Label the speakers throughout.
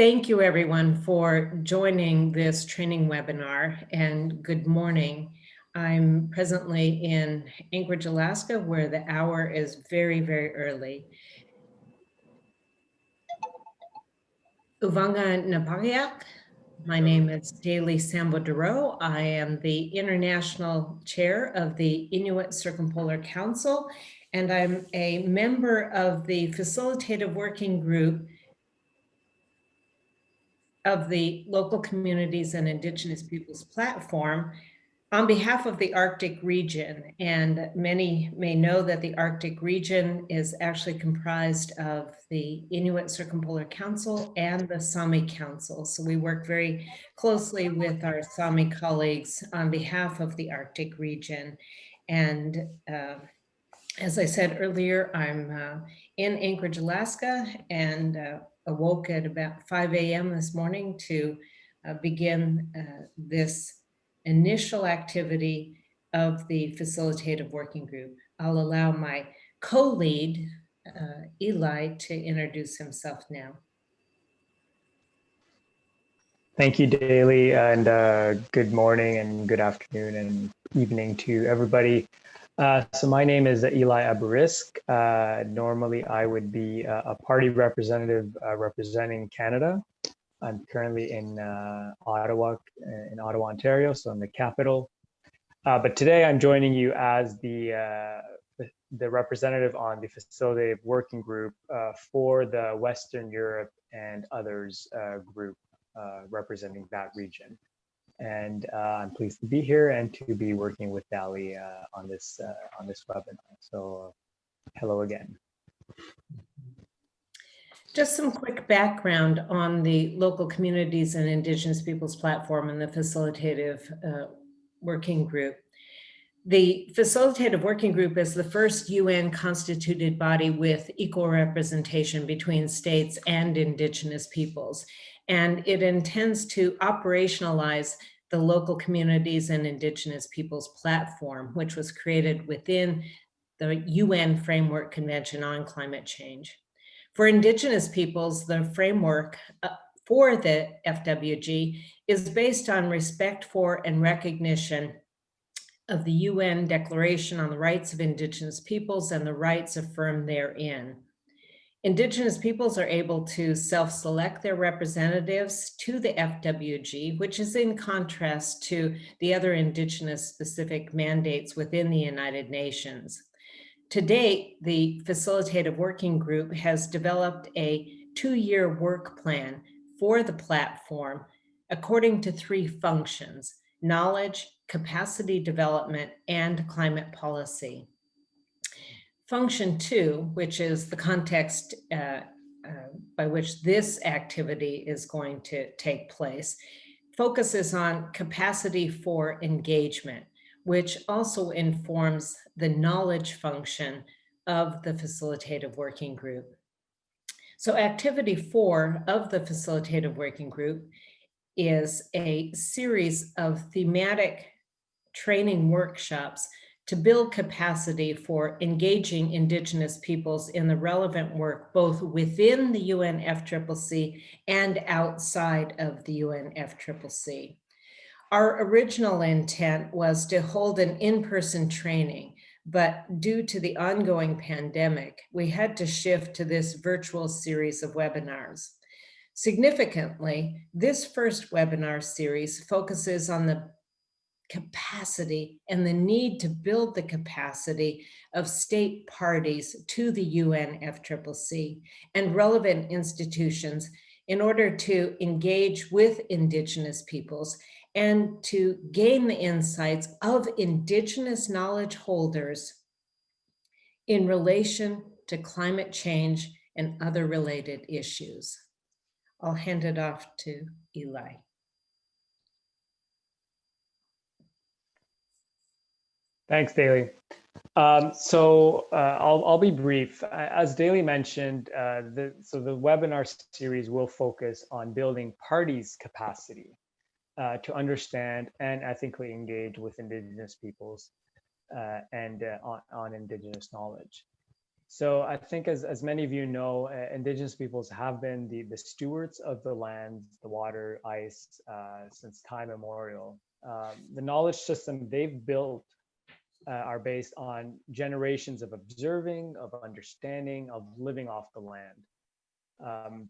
Speaker 1: Thank you, everyone, for joining this training webinar, and good morning. I'm presently in Anchorage, Alaska, where the hour is very, very early. Uvanga Napagayak. My name is Daly Sambo-Duro. I am the International Chair of the Inuit Circumpolar Council, and I'm a member of the Facilitative Working Group of the Local Communities and Indigenous Peoples platform on behalf of the Arctic region. And many may know that the Arctic region is actually comprised of the Inuit Circumpolar Council and the Sami Council. So we work very closely with our Sami colleagues on behalf of the Arctic region. And as I said earlier, I'm in Anchorage, Alaska, and awoke at about 5 a.m. this morning to begin this initial activity of the Facilitative Working Group. I'll allow my co-lead, Eli, to introduce himself now.
Speaker 2: Thank you, Daly, and good morning and good afternoon and evening to everybody. So my name is Eli Abarisk. Normally, I would be a party representative representing Canada. I'm currently in Ottawa, Ontario, so I'm the capital. But today I'm joining you as the representative on the Facilitative Working Group for the Western Europe and others group representing that region. And I'm pleased to be here and to be working with Daly on this webinar. So hello again.
Speaker 1: Just some quick background on the Local Communities and Indigenous Peoples platform and the Facilitative Working Group. The Facilitative Working Group is the first UN constituted body with equal representation between states and Indigenous peoples. And it intends to operationalize the Local Communities and Indigenous Peoples platform, which was created within the UN Framework Convention on Climate Change. For Indigenous peoples, the framework for the FWG is based on respect for and recognition of the UN Declaration on the Rights of Indigenous Peoples and the rights affirmed therein. Indigenous peoples are able to self-select their representatives to the FWG, which is in contrast to the other Indigenous specific mandates within the United Nations. To date, the Facilitative Working Group has developed a 2-year work plan for the platform according to 3 functions: knowledge, capacity development, and climate policy. Function 2, which is the context by which this activity is going to take place, focuses on capacity for engagement, which also informs the knowledge function of the Facilitative Working Group. So activity 4 of the Facilitative Working Group is a series of thematic training workshops to build capacity for engaging Indigenous peoples in the relevant work, both within the UNFCCC and outside of the UNFCCC. Our original intent was to hold an in-person training, but due to the ongoing pandemic, we had to shift to this virtual series of webinars. Significantly, this first webinar series focuses on the capacity and the need to build the capacity of state parties to the UNFCCC and relevant institutions in order to engage with Indigenous peoples and to gain the insights of Indigenous knowledge holders in relation to climate change and other related issues. I'll hand it off to Eli.
Speaker 2: Thanks, Daly. I'll be brief. As Daly mentioned, the webinar series will focus on building parties' capacity to understand and ethically engage with Indigenous peoples and on Indigenous knowledge. So I think as many of you know, Indigenous peoples have been the stewards of the land, the water, ice, since time immemorial. The knowledge system they've built are based on generations of observing, of understanding, of living off the land.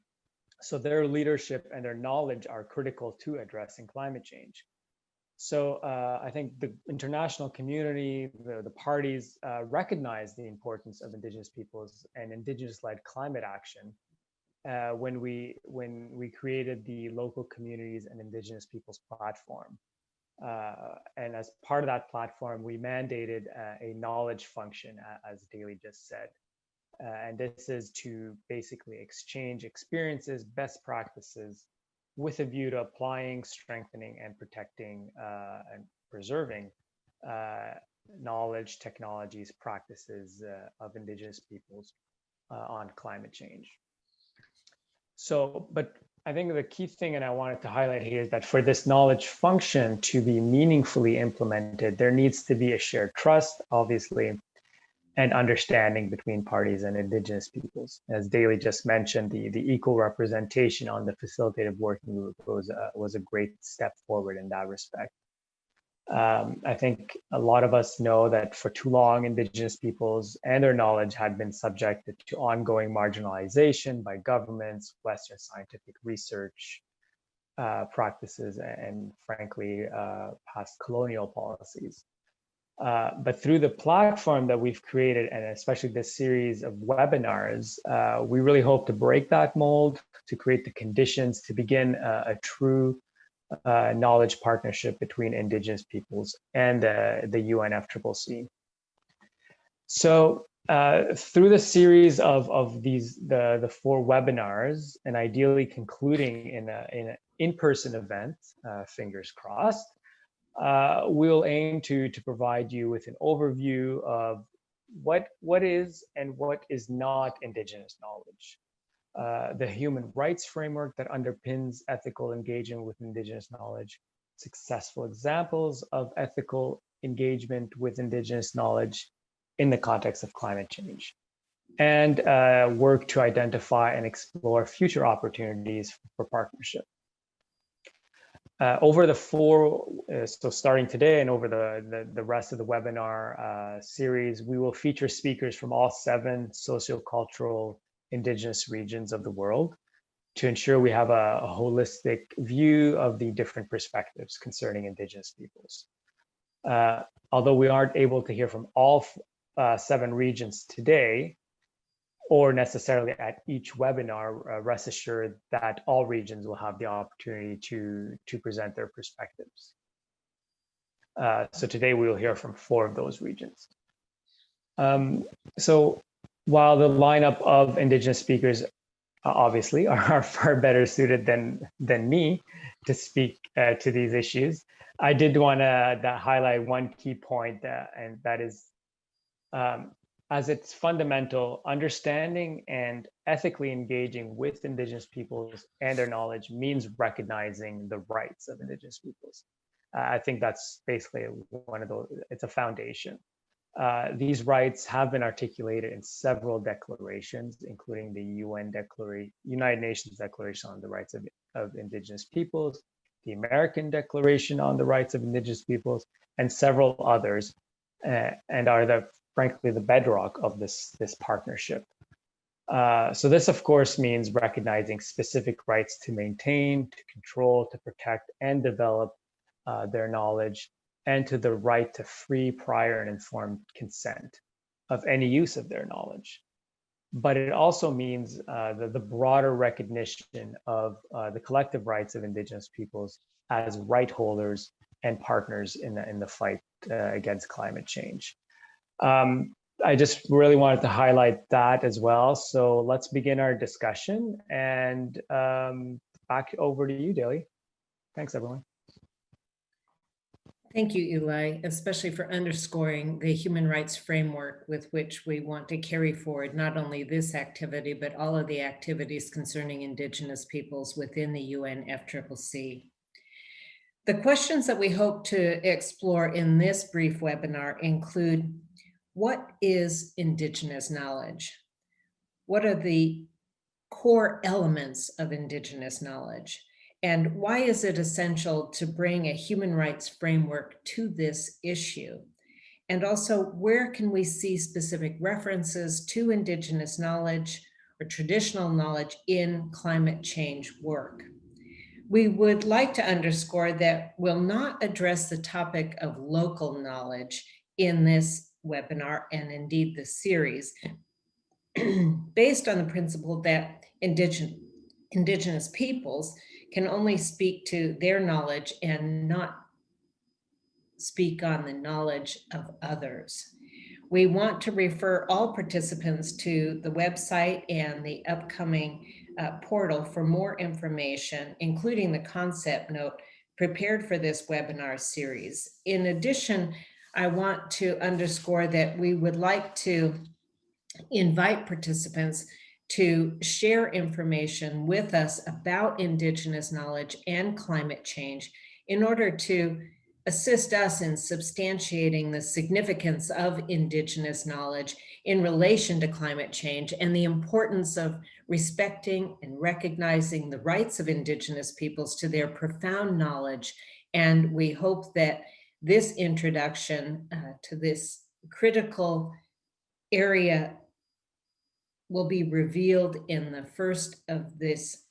Speaker 2: So their leadership and their knowledge are critical to addressing climate change. So I think the international community, the parties recognize the importance of Indigenous peoples and Indigenous-led climate action when we created the Local Communities and Indigenous Peoples platform. And as part of that platform, we mandated a knowledge function, as Daly just said. And this is to basically exchange experiences, best practices, with a view to applying, strengthening, and protecting and preserving knowledge, technologies, practices of Indigenous peoples on climate change. So, but I think the key thing, and I wanted to highlight here, is that for this knowledge function to be meaningfully implemented, there needs to be a shared trust, obviously, and understanding between parties and Indigenous peoples. As Daly just mentioned, the equal representation on the facilitative working group was a great step forward in that respect. I think a lot of us know that for too long, Indigenous peoples and their knowledge had been subjected to ongoing marginalization by governments, Western scientific research practices, and frankly, past colonial policies. But through the platform that we've created, and especially this series of webinars, we really hope to break that mold, to create the conditions to begin a true knowledge partnership between Indigenous peoples and the UNFCCC. So through the series of these, the 4 webinars, and ideally concluding in an in-person event, fingers crossed, we'll aim to provide you with an overview of what is and what is not Indigenous knowledge, the human rights framework that underpins ethical engagement with Indigenous knowledge, successful examples of ethical engagement with Indigenous knowledge in the context of climate change, and work to identify and explore future opportunities for partnership. Over the 4, so starting today and over the rest of the webinar series, we will feature speakers from all 7 sociocultural Indigenous regions of the world to ensure we have a holistic view of the different perspectives concerning Indigenous peoples. Although we aren't able to hear from all 7 regions today, or necessarily at each webinar, rest assured that all regions will have the opportunity to present their perspectives. So today we will hear from 4 of those regions. So while the lineup of Indigenous speakers obviously are far better suited than me to speak to these issues, I did want to highlight one key point, and that is, as it's fundamental, understanding and ethically engaging with Indigenous peoples and their knowledge means recognizing the rights of Indigenous peoples. I think that's basically one of those, it's a foundation. These rights have been articulated in several declarations, including the United Nations Declaration on the Rights of Indigenous Peoples, the American Declaration on the Rights of Indigenous Peoples, and several others, and are frankly the bedrock of this partnership. So this, of course, means recognizing specific rights to maintain, to control, to protect, and develop their knowledge, and to the right to free, prior, and informed consent of any use of their knowledge. But it also means the broader recognition of the collective rights of Indigenous peoples as right holders and partners in the fight against climate change. I just really wanted to highlight that as well. So let's begin our discussion, and back over to you, Daly. Thanks, everyone.
Speaker 1: Thank you, Eli, especially for underscoring the human rights framework with which we want to carry forward not only this activity, but all of the activities concerning Indigenous peoples within the UNFCCC. The questions that we hope to explore in this brief webinar include: what is Indigenous knowledge? what are the core elements of Indigenous knowledge? And why is it essential to bring a human rights framework to this issue? And also, where can we see specific references to Indigenous knowledge or traditional knowledge in climate change work? We would like to underscore that we'll not address the topic of local knowledge in this webinar and indeed the series, based on the principle that Indigenous peoples can only speak to their knowledge and not speak on the knowledge of others. We want to refer all participants to the website and the upcoming portal for more information, including the concept note prepared for this webinar series. In addition, I want to underscore that we would like to invite participants to share information with us about Indigenous knowledge and climate change in order to assist us in substantiating the significance of Indigenous knowledge in relation to climate change and the importance of respecting and recognizing the rights of Indigenous peoples to their profound knowledge. And we hope that this introduction to this critical area will be revealed in the first of this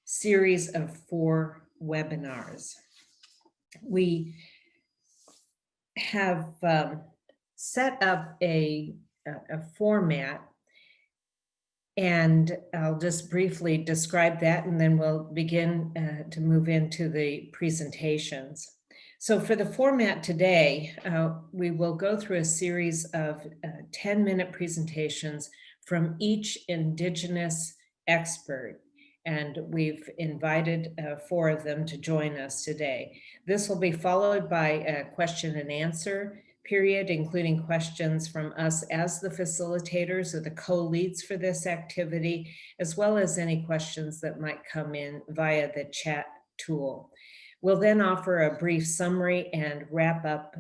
Speaker 1: series of 4 webinars. We have set up a format, and I'll just briefly describe that, and then we'll begin to move into the presentations. So for the format today, we will go through a series of 10-minute presentations from each Indigenous expert, and we've invited 4 of them to join us today. This will be followed by a question and answer period, including questions from us as the facilitators or the co-leads for this activity, as well as any questions that might come in via the chat tool. We'll then offer a brief summary and wrap up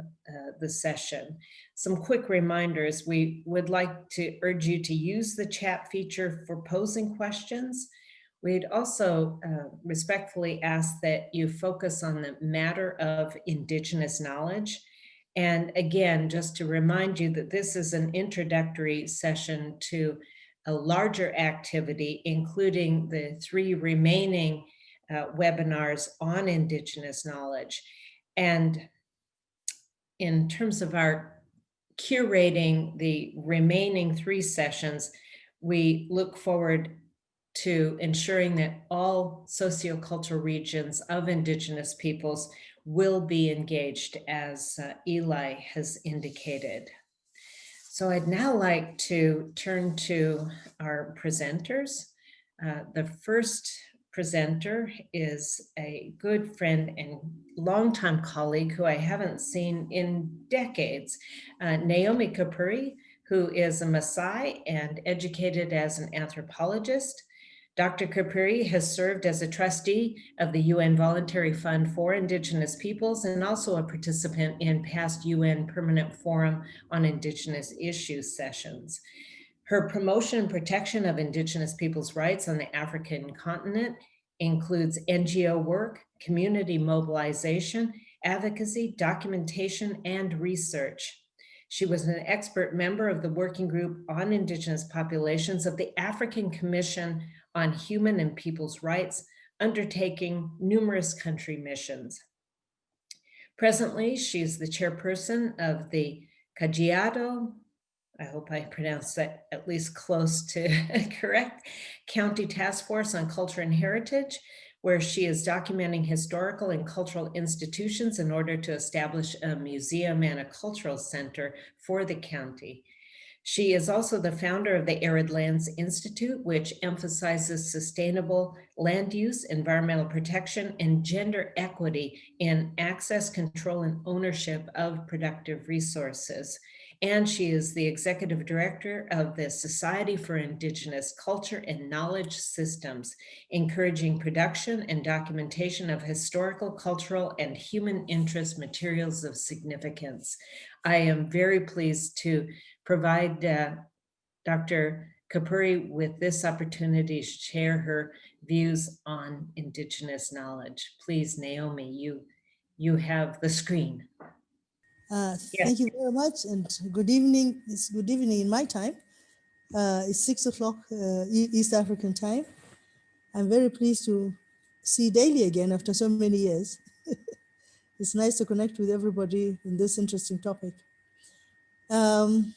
Speaker 1: the session. Some quick reminders: we would like to urge you to use the chat feature for posing questions. We'd also respectfully ask that you focus on the matter of Indigenous knowledge. And again, just to remind you that this is an introductory session to a larger activity, including the 3 remaining webinars on Indigenous knowledge. And in terms of our curating the remaining 3 sessions, we look forward to ensuring that all sociocultural regions of Indigenous peoples will be engaged, as Eli has indicated. So I'd now like to turn to our presenters. The first presenter is a good friend and longtime colleague who I haven't seen in decades, Naomi Kapuri, who is a Maasai and educated as an anthropologist. Dr. Kapuri has served as a trustee of the UN Voluntary Fund for Indigenous Peoples and also a participant in past UN Permanent Forum on Indigenous Issues sessions. Her promotion and protection of Indigenous peoples' rights on the African continent includes NGO work, community mobilization, advocacy, documentation, and research. She was an expert member of the Working Group on Indigenous Populations of the African Commission on Human and People's Rights, undertaking numerous country missions. Presently, she's the chairperson of the Kajiado, I hope I pronounced that at least close to correct, County Task Force on Culture and Heritage, where she is documenting historical and cultural institutions in order to establish a museum and a cultural center for the county. She is also the founder of the Arid Lands Institute, which emphasizes sustainable land use, environmental protection, and gender equity in access, control, and ownership of productive resources. And she is the executive director of the Society for Indigenous Culture and Knowledge Systems, encouraging production and documentation of historical, cultural, and human interest materials of significance. I am very pleased to provide Dr. Kapuri with this opportunity to share her views on Indigenous knowledge. Please, Naomi, you have the screen. Yes.
Speaker 3: Thank you very much, and good evening. It's good evening in my time. It's 6 o'clock East African time. I'm very pleased to see Daily again after so many years. It's nice to connect with everybody in this interesting topic. The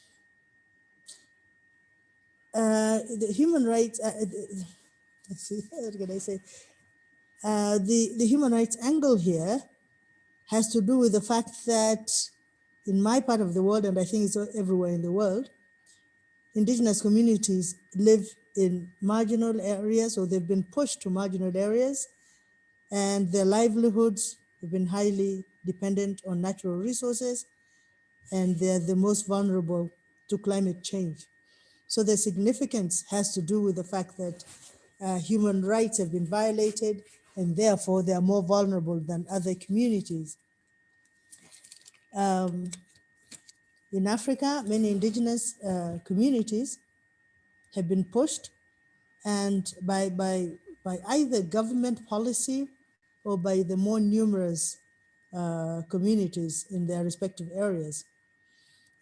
Speaker 3: human rights, let's see, what can I say? The human rights angle here has to do with the fact that in my part of the world, and I think it's everywhere in the world, Indigenous communities live in marginal areas, or they've been pushed to marginal areas, and their livelihoods have been highly dependent on natural resources, and they're the most vulnerable to climate change. So the significance has to do with the fact that human rights have been violated, and therefore they are more vulnerable than other communities. In Africa, many indigenous communities have been pushed, and by either government policy or by the more numerous communities in their respective areas.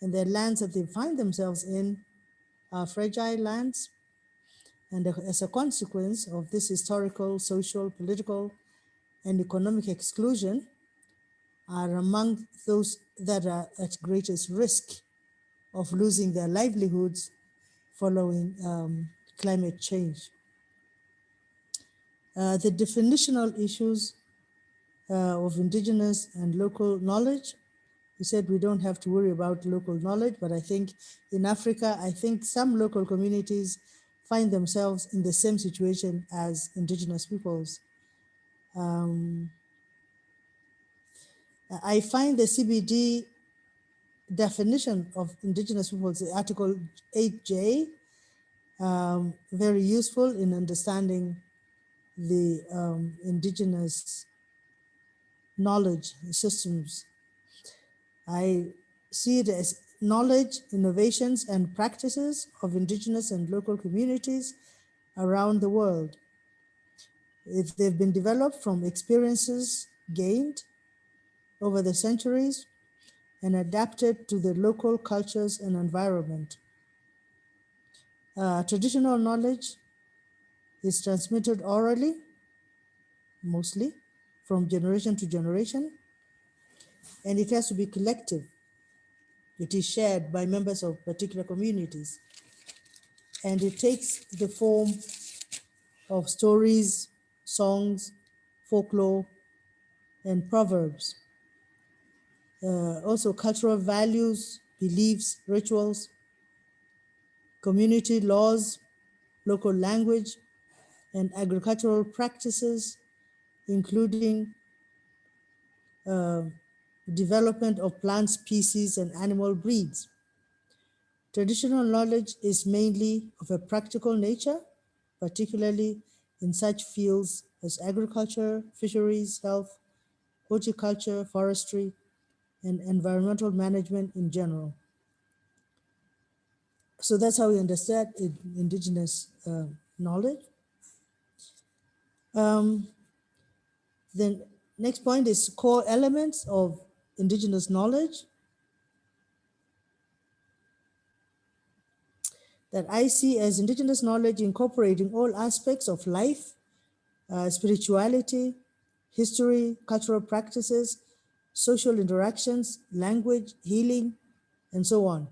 Speaker 3: And the lands that they find themselves in are fragile lands. And as a consequence of this historical, social, political, and economic exclusion, are among those that are at greatest risk of losing their livelihoods following climate change. The definitional issues of indigenous and local knowledge, you said we don't have to worry about local knowledge, but I think in Africa, I think some local communities find themselves in the same situation as indigenous peoples. I find the CBD definition of indigenous peoples, Article 8J, very useful in understanding the indigenous knowledge systems. I see it as knowledge, innovations, and practices of indigenous and local communities around the world. If they've been developed from experiences gained over the centuries and adapted to the local cultures and environment. Traditional knowledge is transmitted orally, mostly, from generation to generation, and it has to be collective. It is shared by members of particular communities, and it takes the form of stories, songs, folklore, and proverbs. Also cultural values, beliefs, rituals, community laws, local language, and agricultural practices, including development of plant species and animal breeds. Traditional knowledge is mainly of a practical nature, particularly in such fields as agriculture, fisheries, health, horticulture, forestry, and environmental management in general. So that's how we understand indigenous knowledge. The next point is core elements of indigenous knowledge that I see as indigenous knowledge incorporating all aspects of life, spirituality, history, cultural practices, social interactions, language, healing, and so on.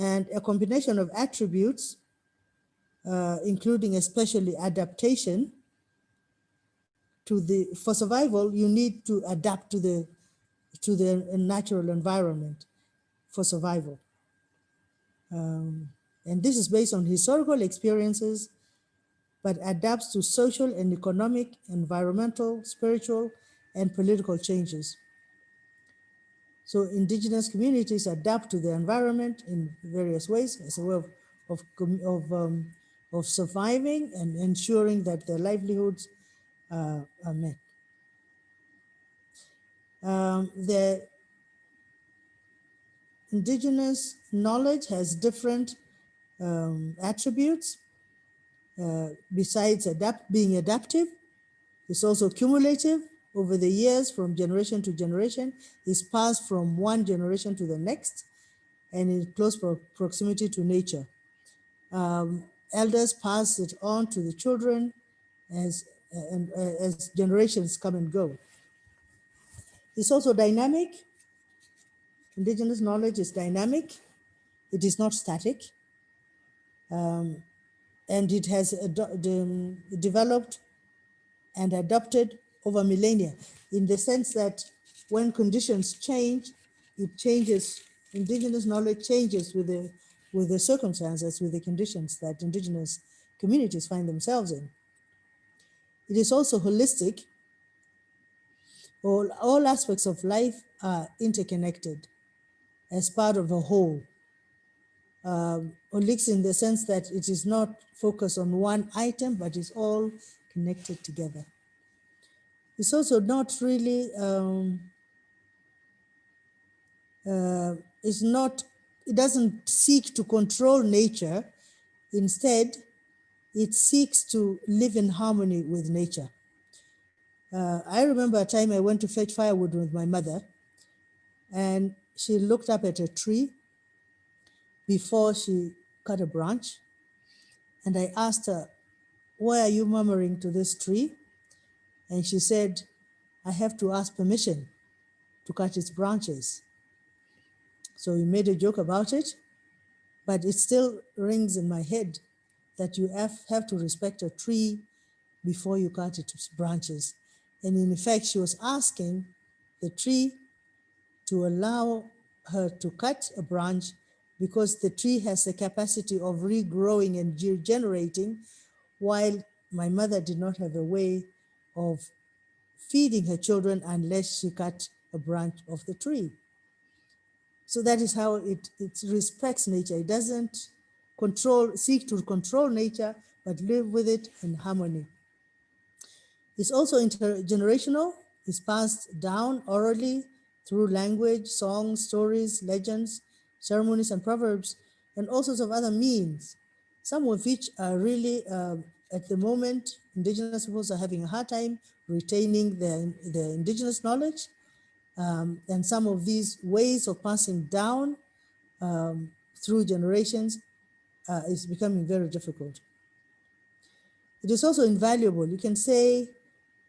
Speaker 3: And a combination of attributes, including especially adaptation for survival, you need to adapt to the natural environment for survival. And this is based on historical experiences, but adapts to social and economic, environmental, spiritual, and political changes. So indigenous communities adapt to the environment in various ways as a way of surviving and ensuring that their livelihoods are met. The indigenous knowledge has different attributes. Besides being adaptive, it's also cumulative. Over the years, from generation to generation, is passed from one generation to the next, and in close proximity to nature. Elders pass it on to the children as generations come and go. It's also dynamic. Indigenous knowledge is dynamic. It is not static. And it has developed and adopted over millennia, in the sense that when conditions change, it changes. Indigenous knowledge changes with the circumstances, with the conditions that indigenous communities find themselves in. It is also holistic. All aspects of life are interconnected as part of a whole. Holistic in the sense that it is not focused on one item, but it's all connected together. It's also not really, it doesn't seek to control nature. Instead, it seeks to live in harmony with nature. I remember a time I went to fetch firewood with my mother, and she looked up at a tree before she cut a branch. And I asked her, "Why are you murmuring to this tree?" And she said, "I have to ask permission to cut its branches." So we made a joke about it, but it still rings in my head that you have to respect a tree before you cut its branches. And in effect, she was asking the tree to allow her to cut a branch because the tree has the capacity of regrowing and regenerating, while my mother did not have a way of feeding her children unless she cut a branch of the tree. So that is how it respects nature. It doesn't seek to control nature, but live with it in harmony. It's also intergenerational. It's passed down orally through language, songs, stories, legends, ceremonies, and proverbs, and all sorts of other means, some of which are really, at the moment, indigenous peoples are having a hard time retaining their indigenous knowledge. And some of these ways of passing down through generations is becoming very difficult. It is also invaluable. You can say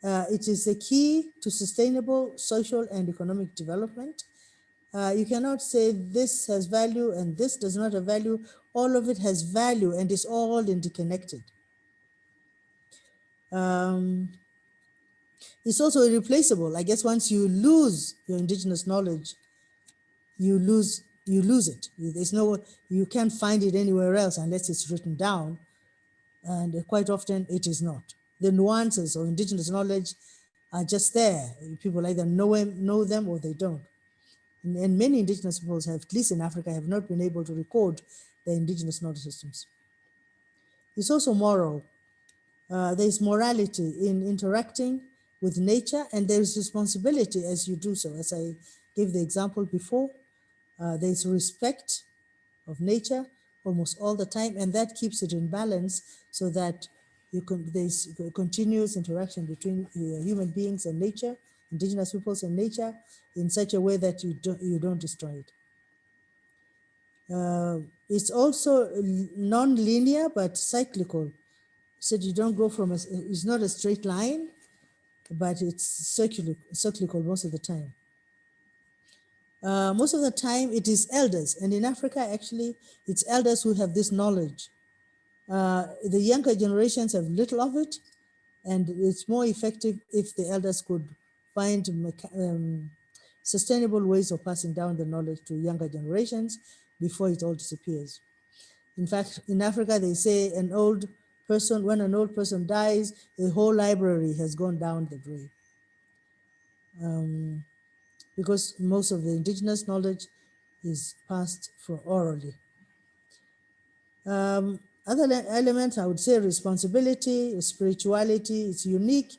Speaker 3: it is the key to sustainable social and economic development. You cannot say this has value and this does not have value. All of it has value and is all interconnected. It's also irreplaceable. I guess once you lose your indigenous knowledge, you lose it. You can't find it anywhere else unless it's written down. And quite often it is not. The nuances of indigenous knowledge are just there. People either know them or they don't. And many indigenous peoples have, at least in Africa, have not been able to record their indigenous knowledge systems. It's also moral. There's morality in interacting with nature, and there's responsibility as you do so. As I gave the example before, there's respect of nature almost all the time, and that keeps it in balance so that there's continuous interaction between human beings and nature, indigenous peoples and nature, in such a way that you don't destroy it. It's also non-linear but cyclical. So you don't go it's not a straight line, but it's cyclical most of the time. Most of the time it is elders, and in Africa actually it's elders who have this knowledge. The younger generations have little of it, and it's more effective if the elders could find sustainable ways of passing down the knowledge to younger generations before it all disappears. In fact, in Africa, they say when an old person dies, the whole library has gone down the drain. Because most of the indigenous knowledge is passed orally. Other elements, I would say responsibility, spirituality, it's unique,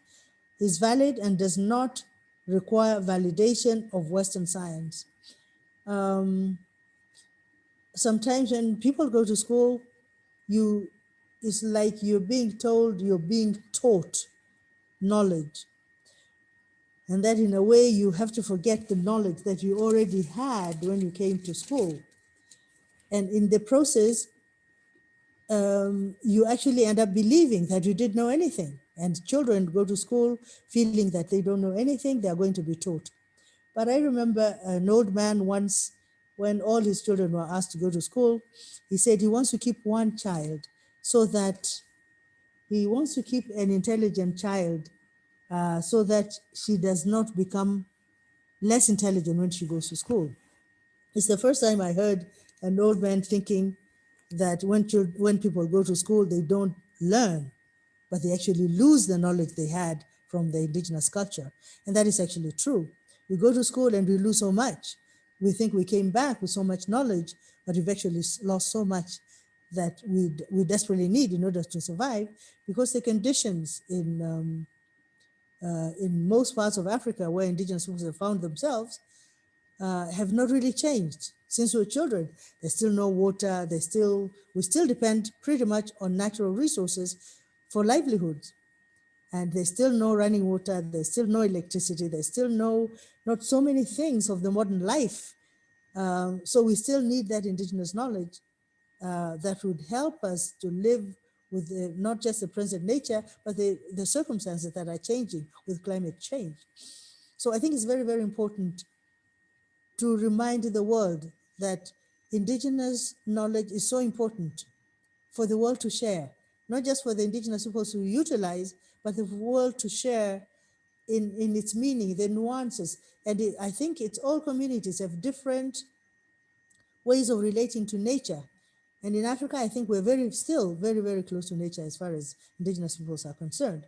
Speaker 3: is valid, and does not require validation of Western science. Sometimes when people go to school, it's like you're being told, you're being taught knowledge. And that in a way you have to forget the knowledge that you already had when you came to school. And in the process, you actually end up believing that you didn't know anything. And children go to school feeling that they don't know anything, they are going to be taught. But I remember an old man once, when all his children were asked to go to school, he said he wants to keep one child so that he wants to keep an intelligent child so that she does not become less intelligent when she goes to school. It's the first time I heard an old man thinking that when people go to school, they don't learn, but they actually lose the knowledge they had from the indigenous culture. And that is actually true. We go to school and we lose so much. We think we came back with so much knowledge, but we've actually lost so much that we desperately need in order to survive, because the conditions in most parts of Africa where indigenous peoples have found themselves have not really changed since we were children. There's still no water. We still depend pretty much on natural resources for livelihoods. And there's still no running water. There's still no electricity. There's still not so many things of the modern life. So we still need that indigenous knowledge that would help us to live with not just the present nature, but the circumstances that are changing with climate change. So I think it's very, very important to remind the world that indigenous knowledge is so important for the world to share, not just for the indigenous people to utilize, but the world to share in its meaning, the nuances. And I think it's all communities have different ways of relating to nature. And in Africa, I think we're still very, very close to nature as far as indigenous peoples are concerned.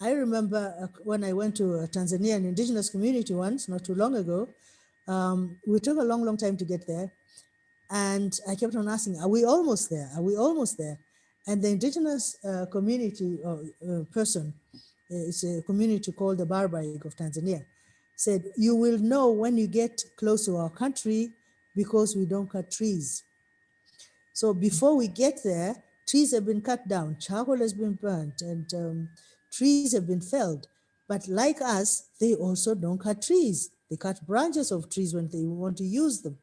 Speaker 3: I remember when I went to Tanzania, an indigenous community once, not too long ago. We took a long, long time to get there. And I kept on asking, are we almost there? Are we almost there? And the indigenous community person, it's a community called the Barbaig of Tanzania, said, you will know when you get close to our country because we don't cut trees. So before we get there, trees have been cut down, charcoal has been burnt, and trees have been felled. But like us, they also don't cut trees. They cut branches of trees when they want to use them.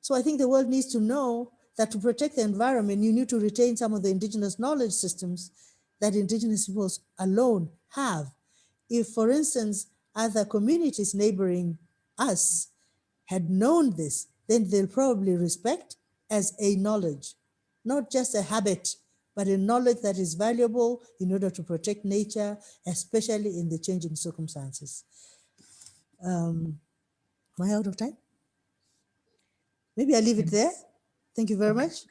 Speaker 3: So I think the world needs to know that to protect the environment, you need to retain some of the indigenous knowledge systems that indigenous peoples alone have. If, for instance, other communities neighboring us had known this, then they'll probably respect as a knowledge, not just a habit, but a knowledge that is valuable in order to protect nature, especially in the changing circumstances. Am I out of time? Maybe I'll leave it there. Thank you very much.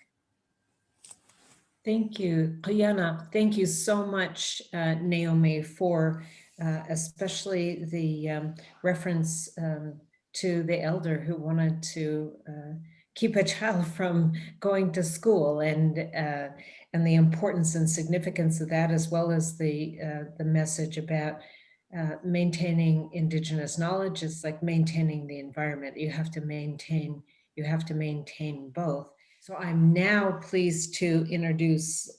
Speaker 1: Thank you, Kayana. Thank you so much, Naomi, for especially the reference to the elder who wanted to keep a child from going to school, and the importance and significance of that, as well as the message about maintaining indigenous knowledge. It's like maintaining the environment. You have to maintain both. So I'm now pleased to introduce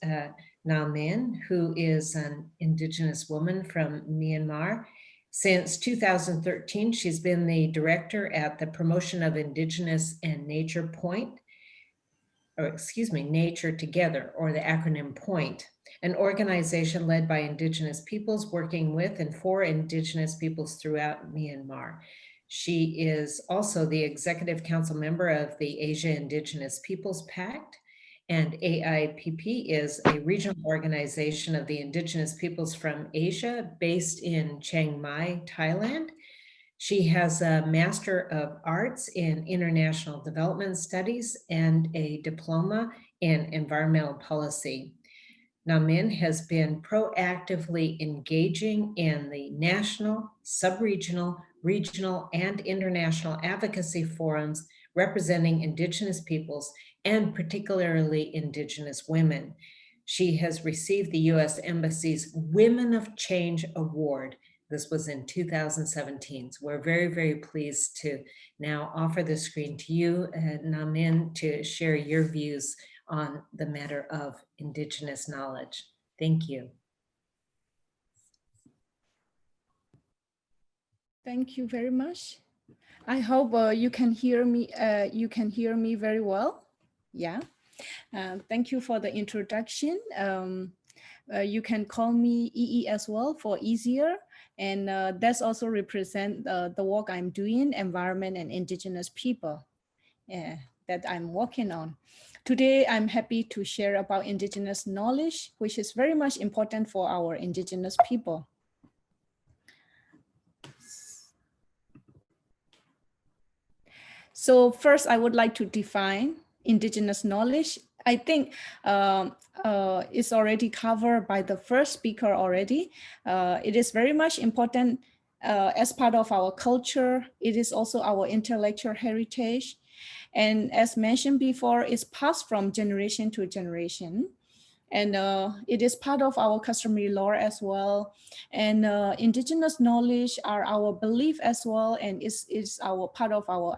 Speaker 1: Na Min, who is an Indigenous woman from Myanmar. Since 2013, she's been the director at the Promotion of Indigenous and Nature Nature Together, or the acronym POINT, an organization led by Indigenous peoples working with and for Indigenous peoples throughout Myanmar. She is also the executive council member of the Asia Indigenous Peoples Pact, and AIPP is a regional organization of the Indigenous peoples from Asia based in Chiang Mai, Thailand. She has a Master of Arts in International Development Studies and a diploma in environmental policy. Na Min has been proactively engaging in the national, sub-regional, regional, and international advocacy forums representing Indigenous peoples and particularly Indigenous women. She has received the U.S. Embassy's Women of Change Award. This was in 2017. So we're very, very pleased to now offer the screen to you, Na Min, to share your views on the matter of Indigenous knowledge. Thank you.
Speaker 4: Thank you very much. I hope you can hear me. You can hear me very well. Yeah. Thank you for the introduction. You can call me EE as well for easier. And that's also represent the work I'm doing, environment and Indigenous people that I'm working on. Today, I'm happy to share about Indigenous knowledge, which is very much important for our Indigenous people. So first, I would like to define Indigenous knowledge. I think it's already covered by the first speaker already. It is very much important as part of our culture. It is also our intellectual heritage. And as mentioned before, it's passed from generation to generation. And it is part of our customary law as well. And Indigenous knowledge are our belief as well, and is our part of our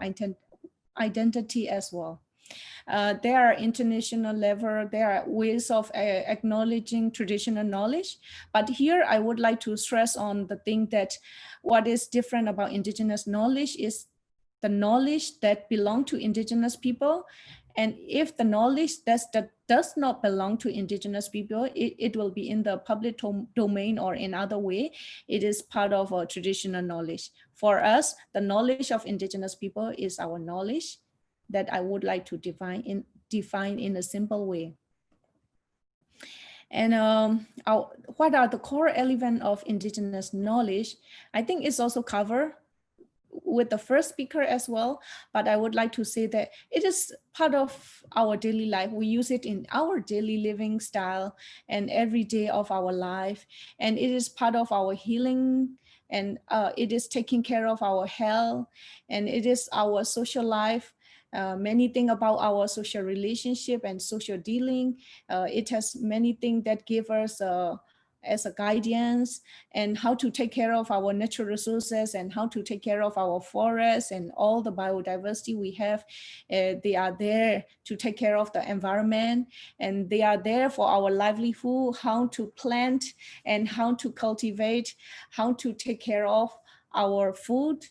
Speaker 4: identity as well. There are international level, there are ways of acknowledging traditional knowledge. But here I would like to stress on the thing that what is different about Indigenous knowledge is the knowledge that belong to Indigenous people. And if the knowledge that does not belong to Indigenous people, it will be in the public domain or in other way. It is part of our traditional knowledge. For us, the knowledge of Indigenous people is our knowledge that I would like to define in a simple way. And what are the core elements of Indigenous knowledge? I think it's also covered with the first speaker as well, but I would like to say that it is part of our daily life. We use it in our daily living style and every day of our life. And it is part of our healing, and it is taking care of our health, and it is our social life. Many things about our social relationship and social dealing. It has many things that give us as a guidance, and how to take care of our natural resources and how to take care of our forests and all the biodiversity we have. They are there to take care of the environment, and they are there for our livelihood, how to plant and how to cultivate, how to take care of our food,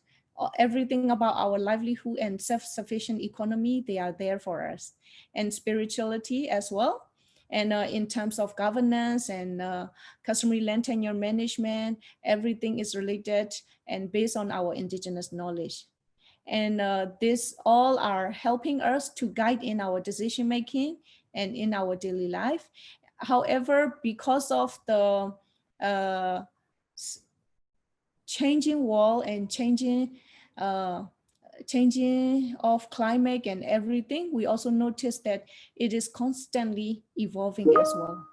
Speaker 4: everything about our livelihood and self-sufficient economy. They are there for us. And spirituality as well. And in terms of governance and customary land tenure management, everything is related and based on our Indigenous knowledge. And this all are helping us to guide in our decision making and in our daily life. However, because of the changing world and changing of climate and everything, we also notice that it is constantly evolving as well.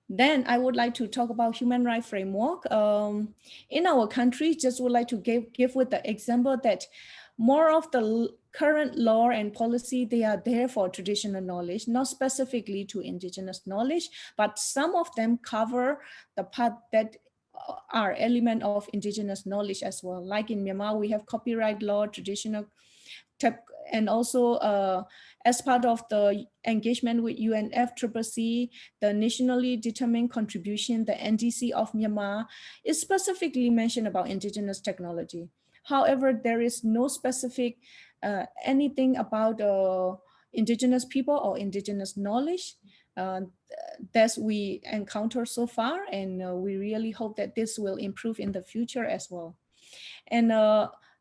Speaker 4: Then I would like to talk about human rights framework. In our country, just would like to give with the example that more of the current law and policy, they are there for traditional knowledge, not specifically to Indigenous knowledge, but some of them cover the part that are element of Indigenous knowledge as well. Like in Myanmar, we have copyright law, traditional, and also as part of the engagement with UNFCCC, the nationally determined contribution, the NDC of Myanmar, is specifically mentioned about Indigenous technology. However, there is no specific anything about Indigenous people or Indigenous knowledge that we encounter so far, and we really hope that this will improve in the future as well. And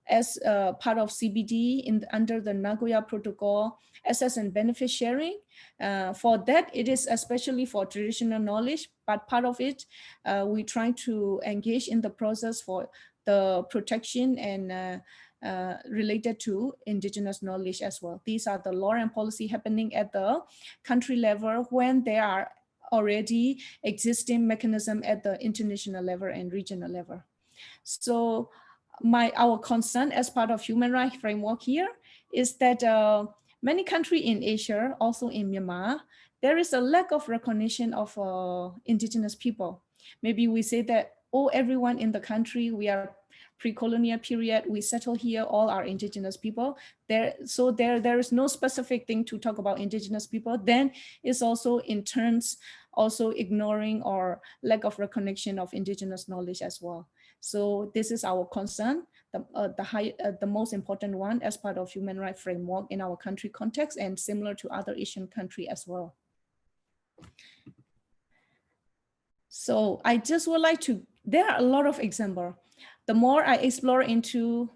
Speaker 4: as part of CBD under the Nagoya Protocol, access and benefit sharing, for that it is especially for traditional knowledge, but part of it we try to engage in the process for the protection and related to Indigenous knowledge as well. These are the law and policy happening at the country level when there are already existing mechanism at the international level and regional level. So our concern as part of human rights framework here is that many countries in Asia, also in Myanmar, there is a lack of recognition of Indigenous people. Maybe we say that, oh, everyone in the country, we are pre-colonial period, we settle here, all are indigenous people. There is no specific thing to talk about indigenous people. Then it's also in turns also ignoring or lack of recognition of indigenous knowledge as well. So this is our concern, the most important one as part of human rights framework in our country context and similar to other Asian countries as well. So I just would like to, there are a lot of examples. The more I explore into,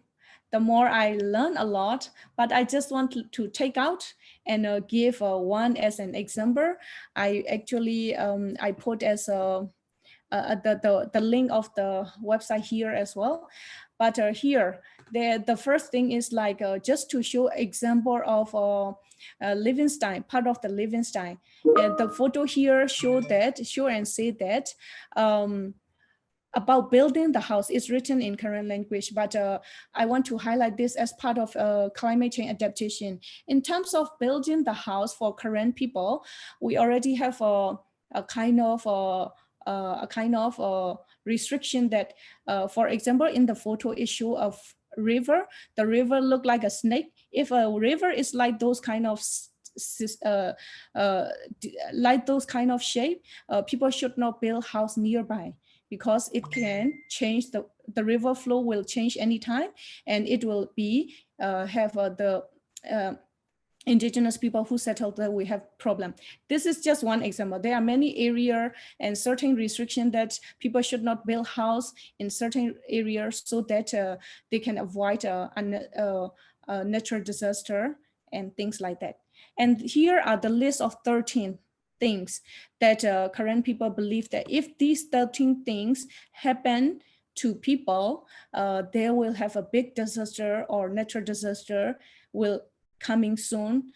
Speaker 4: the more I learn a lot, but I just want to take out and give one as an example. I actually, I put as the link of the website here as well. But here, the first thing is like just to show example of Livingston, part of the Livingston. The photo here show and say that about building the house is written in current language, but I want to highlight this as part of climate change adaptation. In terms of building the house for current people, we already have a kind of restriction that, for example, in the photo issue of river, the river look like a snake. If a river is like those kind of shape, people should not build house nearby, because it can change, the river flow will change anytime, and it will be have the indigenous people who settled there, we have problem. This is just one example. There are many areas and certain restrictions that people should not build house in certain areas so that they can avoid a natural disaster and things like that. And here are the list of 13 things that current people believe that if these 13 things happen to people, they will have a big disaster or natural disaster will coming soon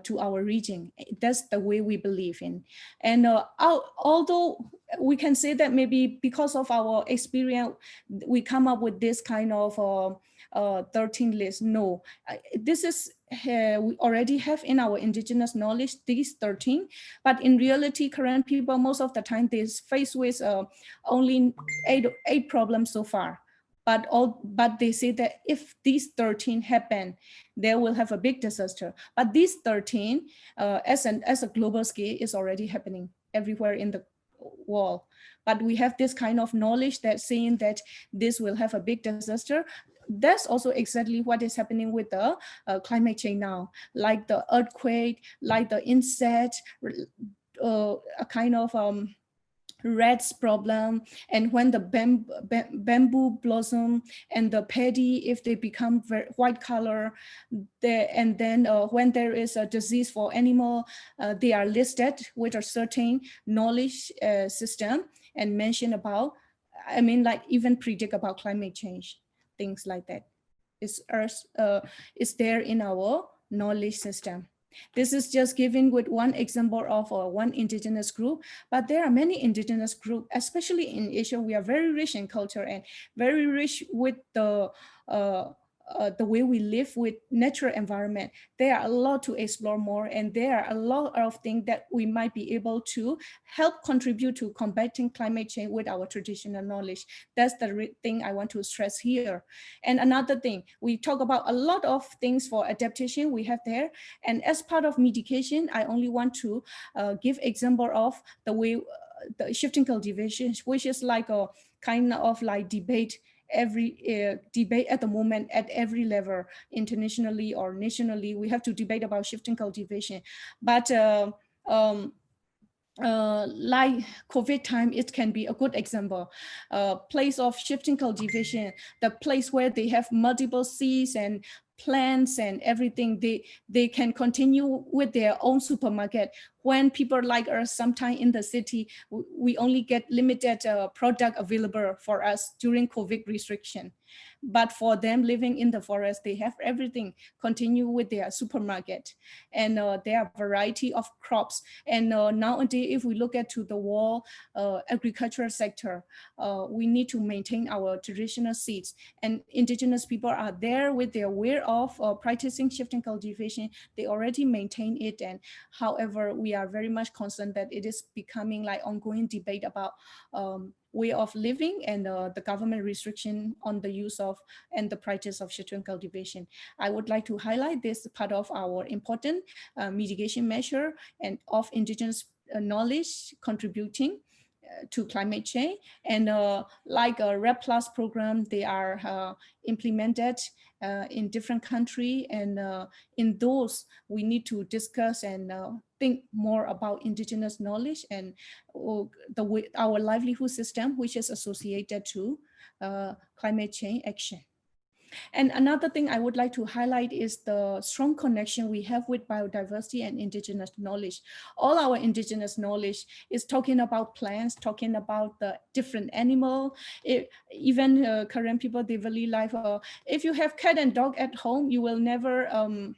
Speaker 4: to our region. That's the way we believe in. And although we can say that maybe because of our experience, we come up with this kind of 13 list. No, this is, we already have in our indigenous knowledge, these 13, but in reality, current people, most of the time they face with only eight problems so far. But they say that if these 13 happen, they will have a big disaster. But these 13, as a global scale, is already happening everywhere in the world. But we have this kind of knowledge that saying that this will have a big disaster. That's also exactly what is happening with the climate change now, like the earthquake, like the insect, a kind of rats problem, and when the bamboo blossom and the paddy, if they become white color, and then when there is a disease for animal, they are listed with a certain knowledge system and mention about, I mean, like even predict about climate change, things like that. It's there in our knowledge system. This is just given with one example of one indigenous group, but there are many indigenous groups, especially in Asia. We are very rich in culture and very rich with the way we live with natural environment. There are a lot to explore more, and there are a lot of things that we might be able to help contribute to combating climate change with our traditional knowledge. That's the thing I want to stress here. And another thing, we talk about a lot of things for adaptation we have there. And as part of mitigation, I only want to give example of the way the shifting cultivation, which is like a kind of like debate at the moment at every level, internationally or nationally. We have to debate about shifting cultivation, but like COVID time, it can be a good example. Place of shifting cultivation, the place where they have multiple seeds and plants and everything, they can continue with their own supermarket. When people like us, sometime in the city, we only get limited product available for us during COVID restriction. But for them living in the forest, they have everything, continue with their supermarket. And there are variety of crops. And nowadays, if we look at to the world agricultural sector, we need to maintain our traditional seeds. And indigenous people are there with their way of practicing shifting cultivation, they already maintain it. And however, we are very much concerned that it is becoming like ongoing debate about way of living and the government restriction on the use of and the practice of shifting cultivation. I would like to highlight this part of our important mitigation measure and of indigenous knowledge contributing to climate change. And like a RED Plus program, they are implemented in different countries. And in those, we need to discuss and think more about indigenous knowledge and the way our livelihood system, which is associated to climate change action. And another thing I would like to highlight is the strong connection we have with biodiversity and indigenous knowledge. All our indigenous knowledge is talking about plants, talking about the different animal. Even current people, they really like, if you have cat and dog at home, you will never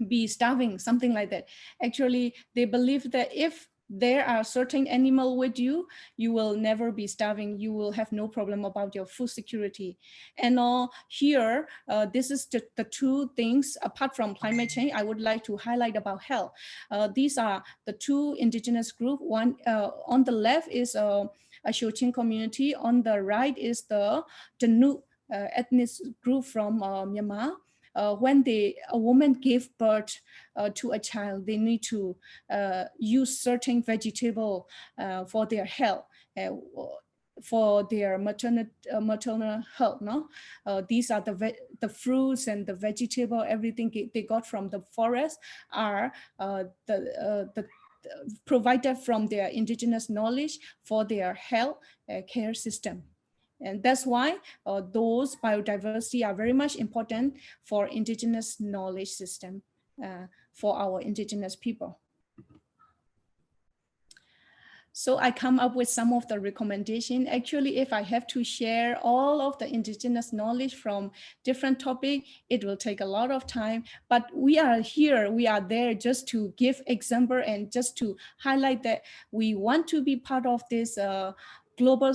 Speaker 4: be starving, something like that. Actually, they believe that if there are certain animal with you, you will never be starving. You will have no problem about your food security. And here, this is the two things apart from climate change, I would like to highlight about health. These are the two indigenous group. One on the left is a Shochin community. On the right is the Danube ethnic group from Myanmar. When a woman gives birth to a child, they need to use certain vegetable for their health, for their maternal health. No, these are the fruits and the vegetable, everything they got from the forest are the provided from their indigenous knowledge for their health care system. And that's why those biodiversity are very much important for indigenous knowledge system for our indigenous people. So I come up with some of the recommendation. Actually, if I have to share all of the indigenous knowledge from different topic, it will take a lot of time, but we are here, we are there just to give example and just to highlight that we want to be part of this global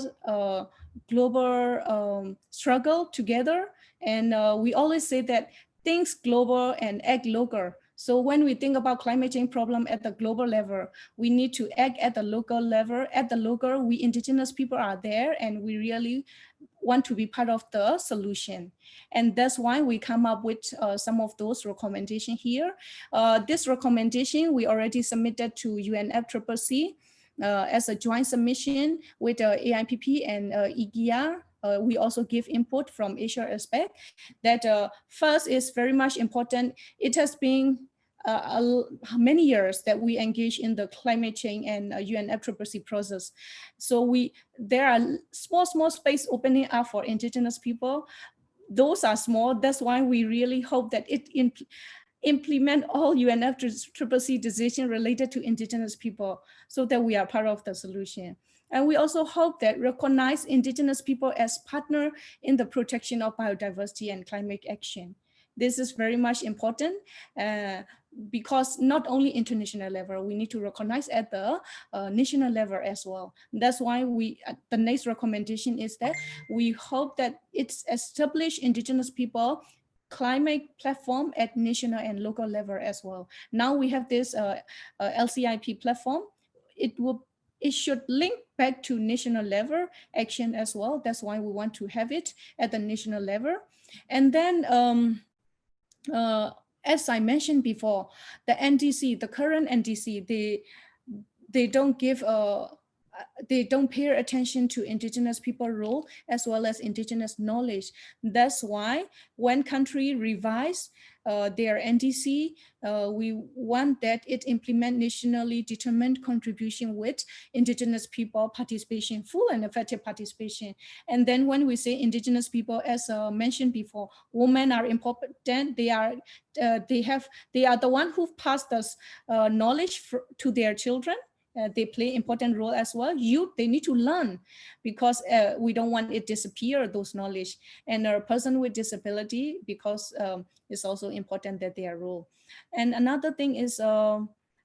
Speaker 4: struggle together. And we always say that things global and act local. So when we think about climate change problem at the global level, we need to act at the local level. At the local, we indigenous people are there and we really want to be part of the solution. And that's why we come up with some of those recommendations here. This recommendation we already submitted to UNFCCC as a joint submission with AIPP and EGR. We also give input from Asia aspect that first is very much important. It has been many years that we engage in the climate change and UNFCCC process. So there are small space opening up for indigenous people. Those are small. That's why we really hope that it implement all UNFCCC decision related to indigenous people so that we are part of the solution. And we also hope that recognize indigenous people as partner in the protection of biodiversity and climate action. This is very much important because not only international level, we need to recognize at the national level as well. That's why the next recommendation is that we hope that it's established indigenous people climate platform at national and local level as well. Now we have this LCIPP platform. It should link back to national level action as well. That's why we want to have it at the national level. And then as I mentioned before, the NDC, the current NDC, they don't give they don't pay attention to indigenous people role as well as indigenous knowledge. That's why when country revise their NDC, we want that it implement nationally determined contribution with indigenous people participation, full and effective participation. And then when we say indigenous people, as mentioned before, women are important. They are the one who pass this knowledge to their children. They play important role as well. Youth, they need to learn because we don't want it disappear, those knowledge. And a person with disability, because it's also important that their role. And another thing is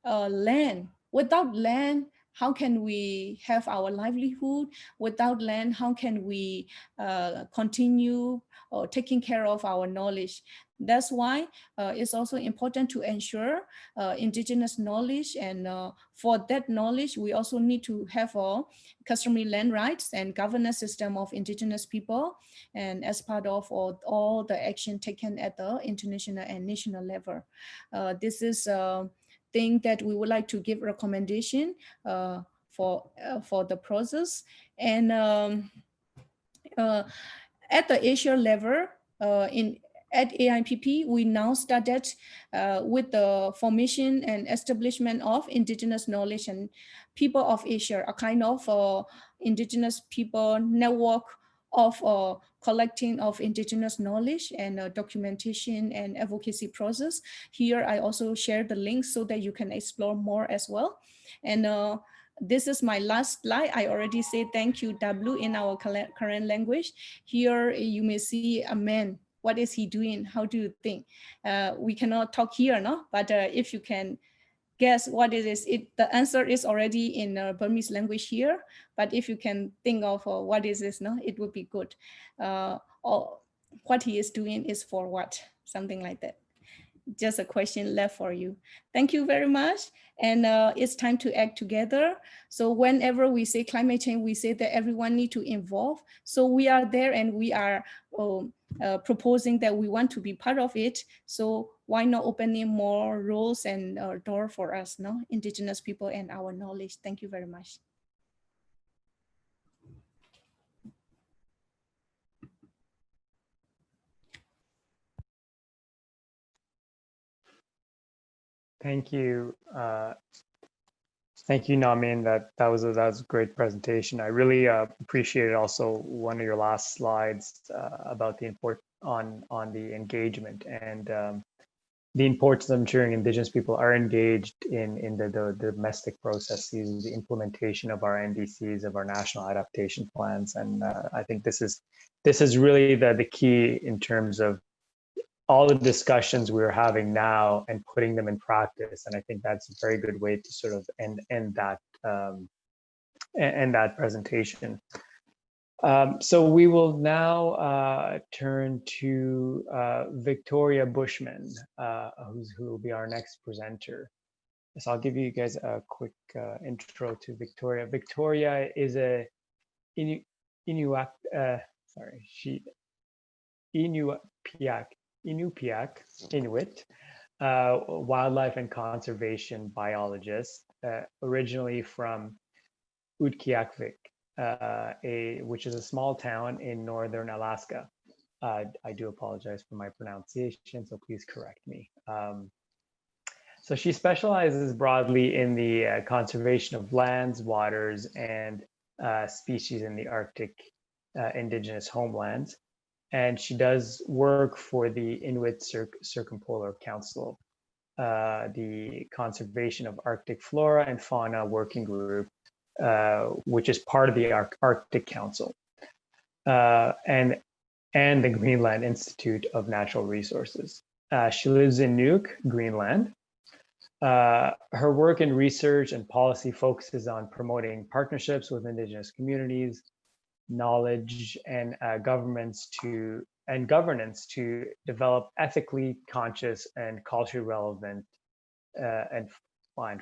Speaker 4: land. Without land, how can we have our livelihood without land? How can we continue taking care of our knowledge? That's why it's also important to ensure indigenous knowledge, and for that knowledge, we also need to have a customary land rights and governance system of indigenous people, and as part of all the action taken at the international and national level. This is a thing that we would like to give recommendation for the process. And at the Asia level, at AIPP, we now started with the formation and establishment of Indigenous Knowledge and People of Asia, a kind of Indigenous people network of collecting of Indigenous knowledge and documentation and advocacy process. Here, I also share the links so that you can explore more as well. And this is my last slide. I already say thank you, W, in our current language. Here, you may see a man. What is he doing? How do you think? We cannot talk here, no? But if you can guess what it is, the answer is already in Burmese language here. But if you can think of what is this, no, it would be good. Or what he is doing is for what? Something like that. Just a question left for you. Thank you very much. And it's time to act together. So whenever we say climate change, we say that everyone need to involve. So we are there, and we are proposing that we want to be part of it. So why not opening more roles and door for us, no? Indigenous people and our knowledge. Thank you very much.
Speaker 2: Thank you. Thank you, Namin. That was a great presentation. I really appreciated also one of your last slides about the on the engagement and the importance of ensuring Indigenous people are engaged in the domestic processes, the implementation of our NDCs, of our national adaptation plans, and I think this is really the key in terms of all the discussions we're having now and putting them in practice. And I think that's a very good way to sort of end that presentation. So we will now turn to Victoria Bushman, who will be our next presenter. So I'll give you guys a quick intro to Victoria. Victoria is a Inuit wildlife and conservation biologist, originally from Utqiagvik, which is a small town in northern Alaska. I do apologize for my pronunciation, so please correct me. So she specializes broadly in the conservation of lands, waters, and species in the Arctic indigenous homelands. And she does work for the Inuit Circumpolar Council, the Conservation of Arctic Flora and Fauna Working Group, which is part of the Arctic Council, and the Greenland Institute of Natural Resources. She lives in Nuuk, Greenland. Her work in research and policy focuses on promoting partnerships with Indigenous communities, knowledge, and governance to develop ethically conscious and culturally relevant and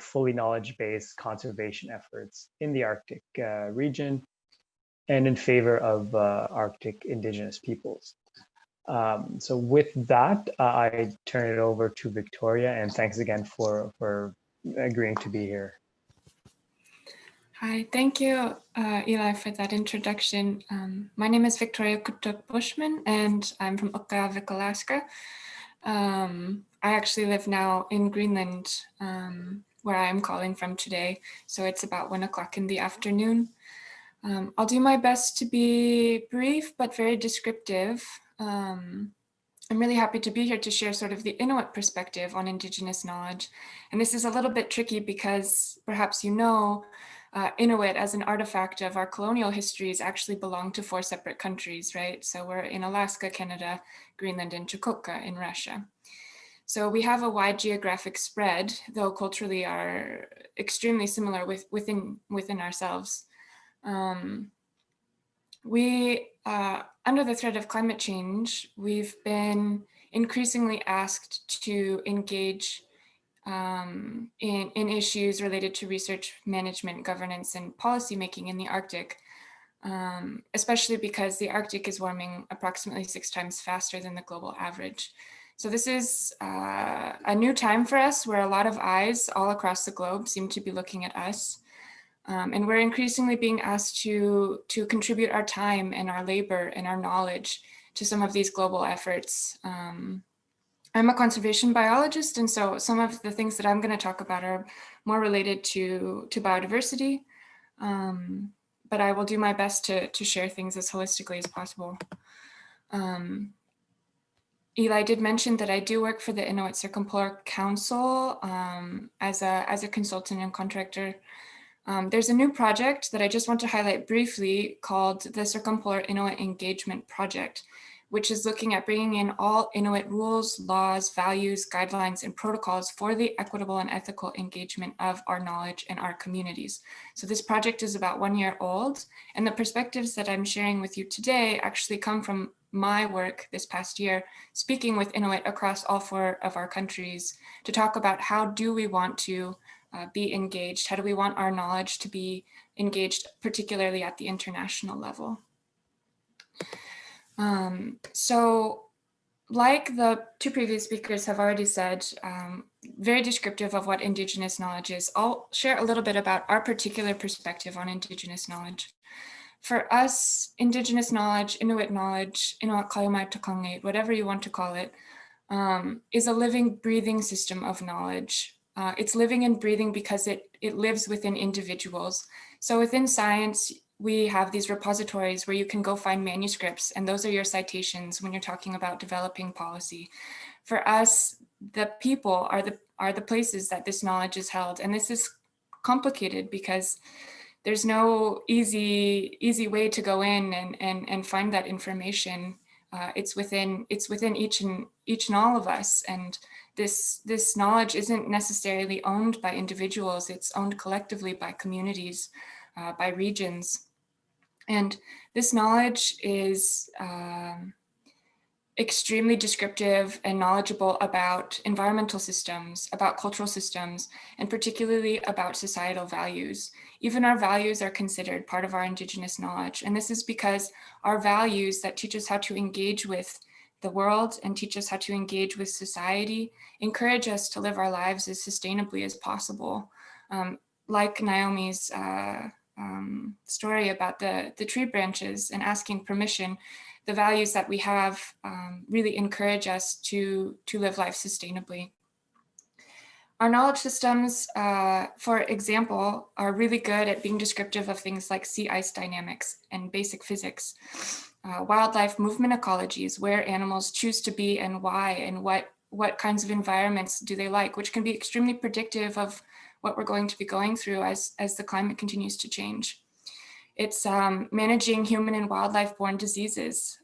Speaker 2: fully knowledge-based conservation efforts in the Arctic region and in favor of Arctic Indigenous peoples. So with that, I turn it over to Victoria, and thanks again for agreeing to be here.
Speaker 5: Hi, thank you, Eli, for that introduction. My name is Victoria Kutuk Bushman, and I'm from Utqiagvik, Alaska. I actually live now in Greenland, where I am calling from today. So it's about 1 o'clock in the afternoon. I'll do my best to be brief, but very descriptive. I'm really happy to be here to share sort of the Inuit perspective on Indigenous knowledge. And this is a little bit tricky because perhaps you know, Inuit as an artifact of our colonial histories actually belong to 4 separate countries, right? So we're in Alaska, Canada, Greenland, and Chukotka in Russia. So we have a wide geographic spread, though culturally are extremely similar within ourselves. Under the threat of climate change, we've been increasingly asked to engage in issues related to research, management, governance, and policymaking in the Arctic, especially because the Arctic is warming approximately 6 times faster than the global average. So this is a new time for us, where a lot of eyes all across the globe seem to be looking at us. And we're increasingly being asked to contribute our time and our labor and our knowledge to some of these global efforts. I'm a conservation biologist, and so some of the things that I'm going to talk about are more related to biodiversity, but I will do my best to share things as holistically as possible. Eli did mention that I do work for the Inuit Circumpolar Council as a consultant and contractor. There's a new project that I just want to highlight briefly called the Circumpolar Inuit Engagement Project, which is looking at bringing in all Inuit rules, laws, values, guidelines, and protocols for the equitable and ethical engagement of our knowledge and our communities. So this project is about 1 year old, and the perspectives that I'm sharing with you today actually come from my work this past year, speaking with Inuit across all 4 of our countries to talk about how do we want to be engaged? How do we want our knowledge to be engaged, particularly at the international level? So like the 2 previous speakers have already said, very descriptive of what Indigenous knowledge is, I'll share a little bit about our particular perspective on Indigenous knowledge. For us, Indigenous knowledge, Inuit Kayamai, whatever you want to call it, is a living, breathing system of knowledge. It's living and breathing because it lives within individuals. So within science, we have these repositories where you can go find manuscripts, and those are your citations when you're talking about developing policy. For us, the people are the places that this knowledge is held, and this is complicated because there's no easy way to go in and find that information. It's within each and all of us, and this knowledge isn't necessarily owned by individuals. It's owned collectively by communities, by regions. And this knowledge is extremely descriptive and knowledgeable about environmental systems, about cultural systems, and particularly about societal values. Even our values are considered part of our Indigenous knowledge. And this is because our values that teach us how to engage with the world and teach us how to engage with society encourage us to live our lives as sustainably as possible. Like Naomi's story about the tree branches and asking permission, the values that we have really encourage us to live life sustainably. Our knowledge systems, for example, are really good at being descriptive of things like sea ice dynamics and basic physics, wildlife movement ecologies, where animals choose to be and why, and what kinds of environments do they like, which can be extremely predictive of what we're going to be going through as the climate continues to change. It's managing human and wildlife-borne diseases,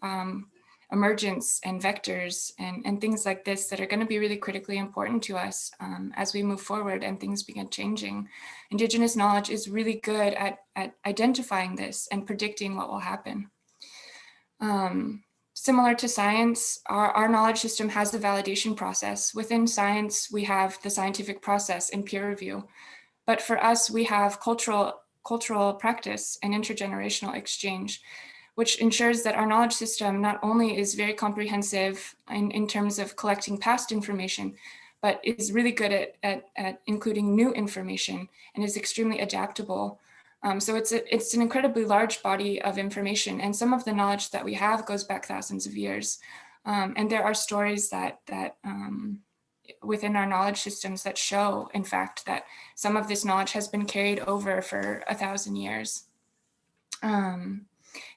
Speaker 5: emergence and vectors and things like this that are going to be really critically important to us as we move forward and things begin changing. Indigenous knowledge is really good at identifying this and predicting what will happen. Similar to science, our knowledge system has a validation process. Within science, we have the scientific process and peer review. But for us, we have cultural practice and intergenerational exchange, which ensures that our knowledge system not only is very comprehensive in terms of collecting past information, but is really good at including new information and is extremely adaptable. So it's an incredibly large body of information, and some of the knowledge that we have goes back thousands of years. And there are stories that within our knowledge systems that show, in fact, that some of this knowledge has been carried over for 1,000 years.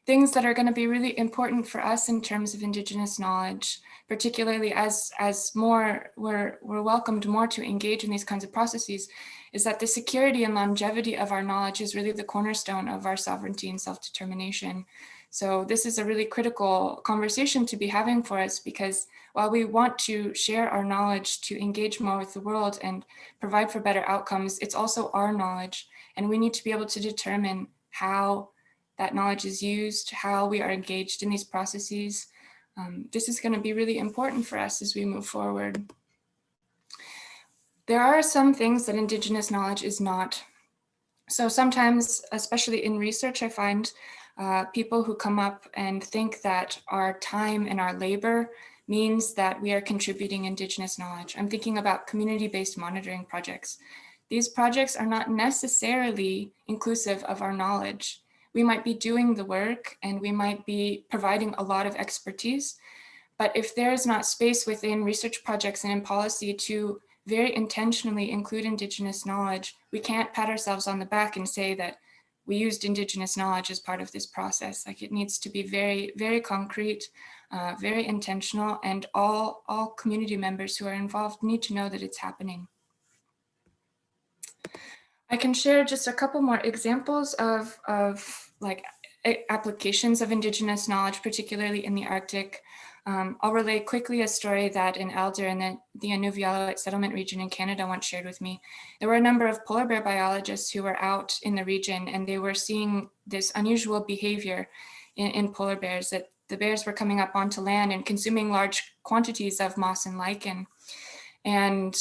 Speaker 5: things that are going to be really important for us in terms of Indigenous knowledge, particularly as more we're welcomed more to engage in these kinds of processes, is that the security and longevity of our knowledge is really the cornerstone of our sovereignty and self-determination. So this is a really critical conversation to be having for us, because while we want to share our knowledge to engage more with the world and provide for better outcomes, it's also our knowledge, and we need to be able to determine how that knowledge is used, how we are engaged in these processes. This is going to be really important for us as we move forward. There are some things that Indigenous knowledge is not. So sometimes, especially in research, I find people who come up and think that our time and our labor means that we are contributing Indigenous knowledge. I'm thinking about community-based monitoring projects. These projects are not necessarily inclusive of our knowledge. We might be doing the work and we might be providing a lot of expertise, but if there is not space within research projects and in policy to very intentionally include Indigenous knowledge, we can't pat ourselves on the back and say that we used Indigenous knowledge as part of this process. Like, it needs to be very, very concrete, very intentional, and all community members who are involved need to know that it's happening. I can share just a couple more examples of like applications of Indigenous knowledge, particularly in the Arctic. I'll relay quickly a story that an elder in the Inuvialuit settlement region in Canada once shared with me. There were a number of polar bear biologists who were out in the region, and they were seeing this unusual behavior in polar bears, that the bears were coming up onto land and consuming large quantities of moss and lichen. And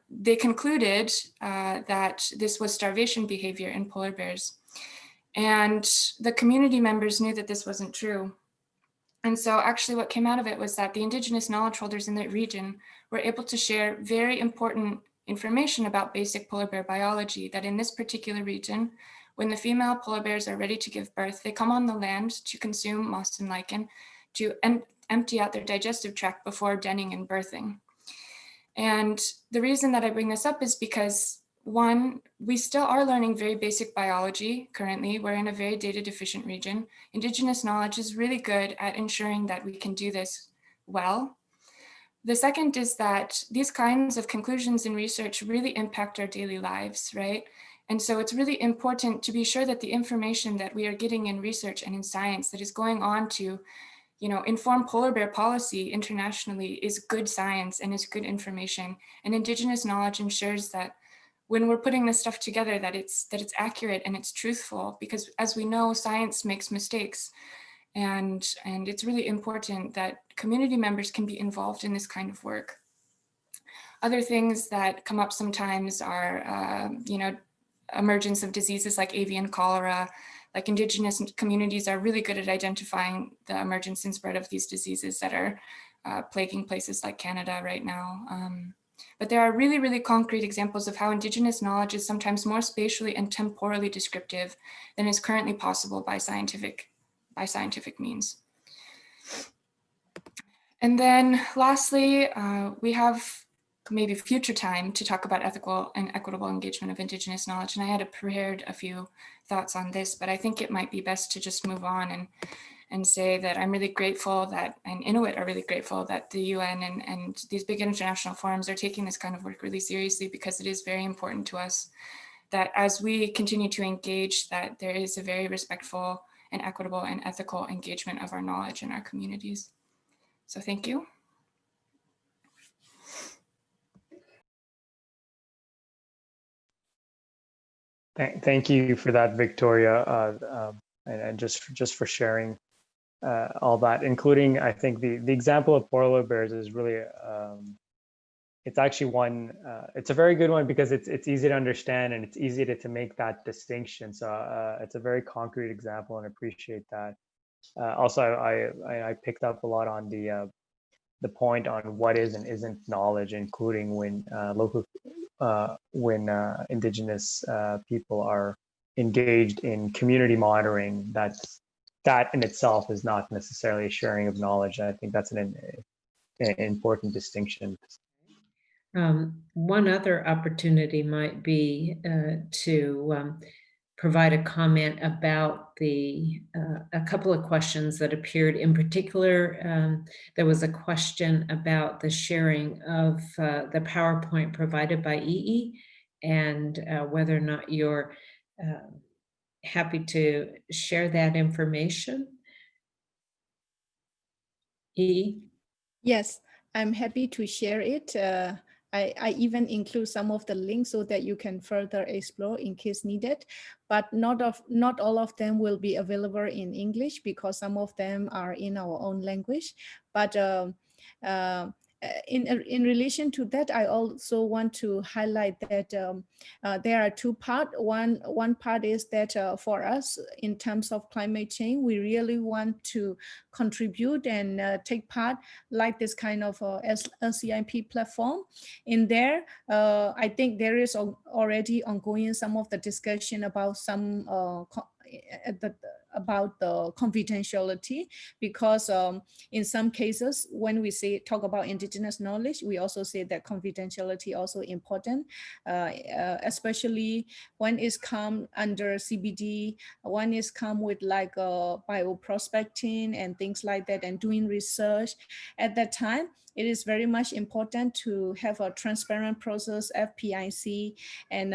Speaker 5: they concluded that this was starvation behavior in polar bears. And the community members knew that this wasn't true. And so actually what came out of it was that the Indigenous knowledge holders in the region were able to share very important information about basic polar bear biology, that in this particular region, when the female polar bears are ready to give birth, they come on the land to consume moss and lichen to empty out their digestive tract before denning and birthing. And the reason that I bring this up is because, one, we still are learning very basic biology currently. We're in a very data deficient region. Indigenous knowledge is really good at ensuring that we can do this well. The second is that these kinds of conclusions in research really impact our daily lives, right? And so it's really important to be sure that the information that we are getting in research and in science that is going on to inform polar bear policy internationally is good science and is good information. And Indigenous knowledge ensures that when we're putting this stuff together, that it's accurate and it's truthful, because as we know, science makes mistakes. And it's really important that community members can be involved in this kind of work. Other things that come up sometimes are, emergence of diseases like avian cholera. Like, Indigenous communities are really good at identifying the emergence and spread of these diseases that are plaguing places like Canada right now. But there are really, really concrete examples of how Indigenous knowledge is sometimes more spatially and temporally descriptive than is currently possible by scientific means. And then lastly, we have maybe future time to talk about ethical and equitable engagement of Indigenous knowledge. And I had prepared a few thoughts on this, but I think it might be best to just move on and say that I'm really grateful that, and Inuit are really grateful that the UN and these big international forums are taking this kind of work really seriously, because it is very important to us that as we continue to engage, that there is a very respectful and equitable and ethical engagement of our knowledge in our communities. So thank you.
Speaker 2: Thank you for that, Victoria, and just for sharing all that, including, I think the example of polar bears is really, it's actually one, it's a very good one, because it's easy to understand and it's easy to make that distinction. So it's a very concrete example, and appreciate that. Also, I picked up a lot on the point on what is and isn't knowledge, including when Indigenous people are engaged in community monitoring. That in itself is not necessarily a sharing of knowledge. I think that's an important distinction.
Speaker 1: One other opportunity might be to provide a comment about a couple of questions that appeared. In particular, there was a question about the sharing of the PowerPoint provided by EE, and whether or not you're happy to share that information. EE?
Speaker 4: Yes, I'm happy to share it. I even include some of the links so that you can further explore in case needed, but not all of them will be available in English because some of them are in our own language. But in relation to that, I also want to highlight that there are two parts. One part is that for us, in terms of climate change, we really want to contribute and take part like this kind of LCIPP platform. In there, I think there is already ongoing some of the discussion about some about the confidentiality, because in some cases when we talk about indigenous knowledge, we also say that confidentiality also important, especially when it's come under CBD, when it's come with like bioprospecting and things like that and doing research. At that time, it is very much important to have a transparent process, FPIC, and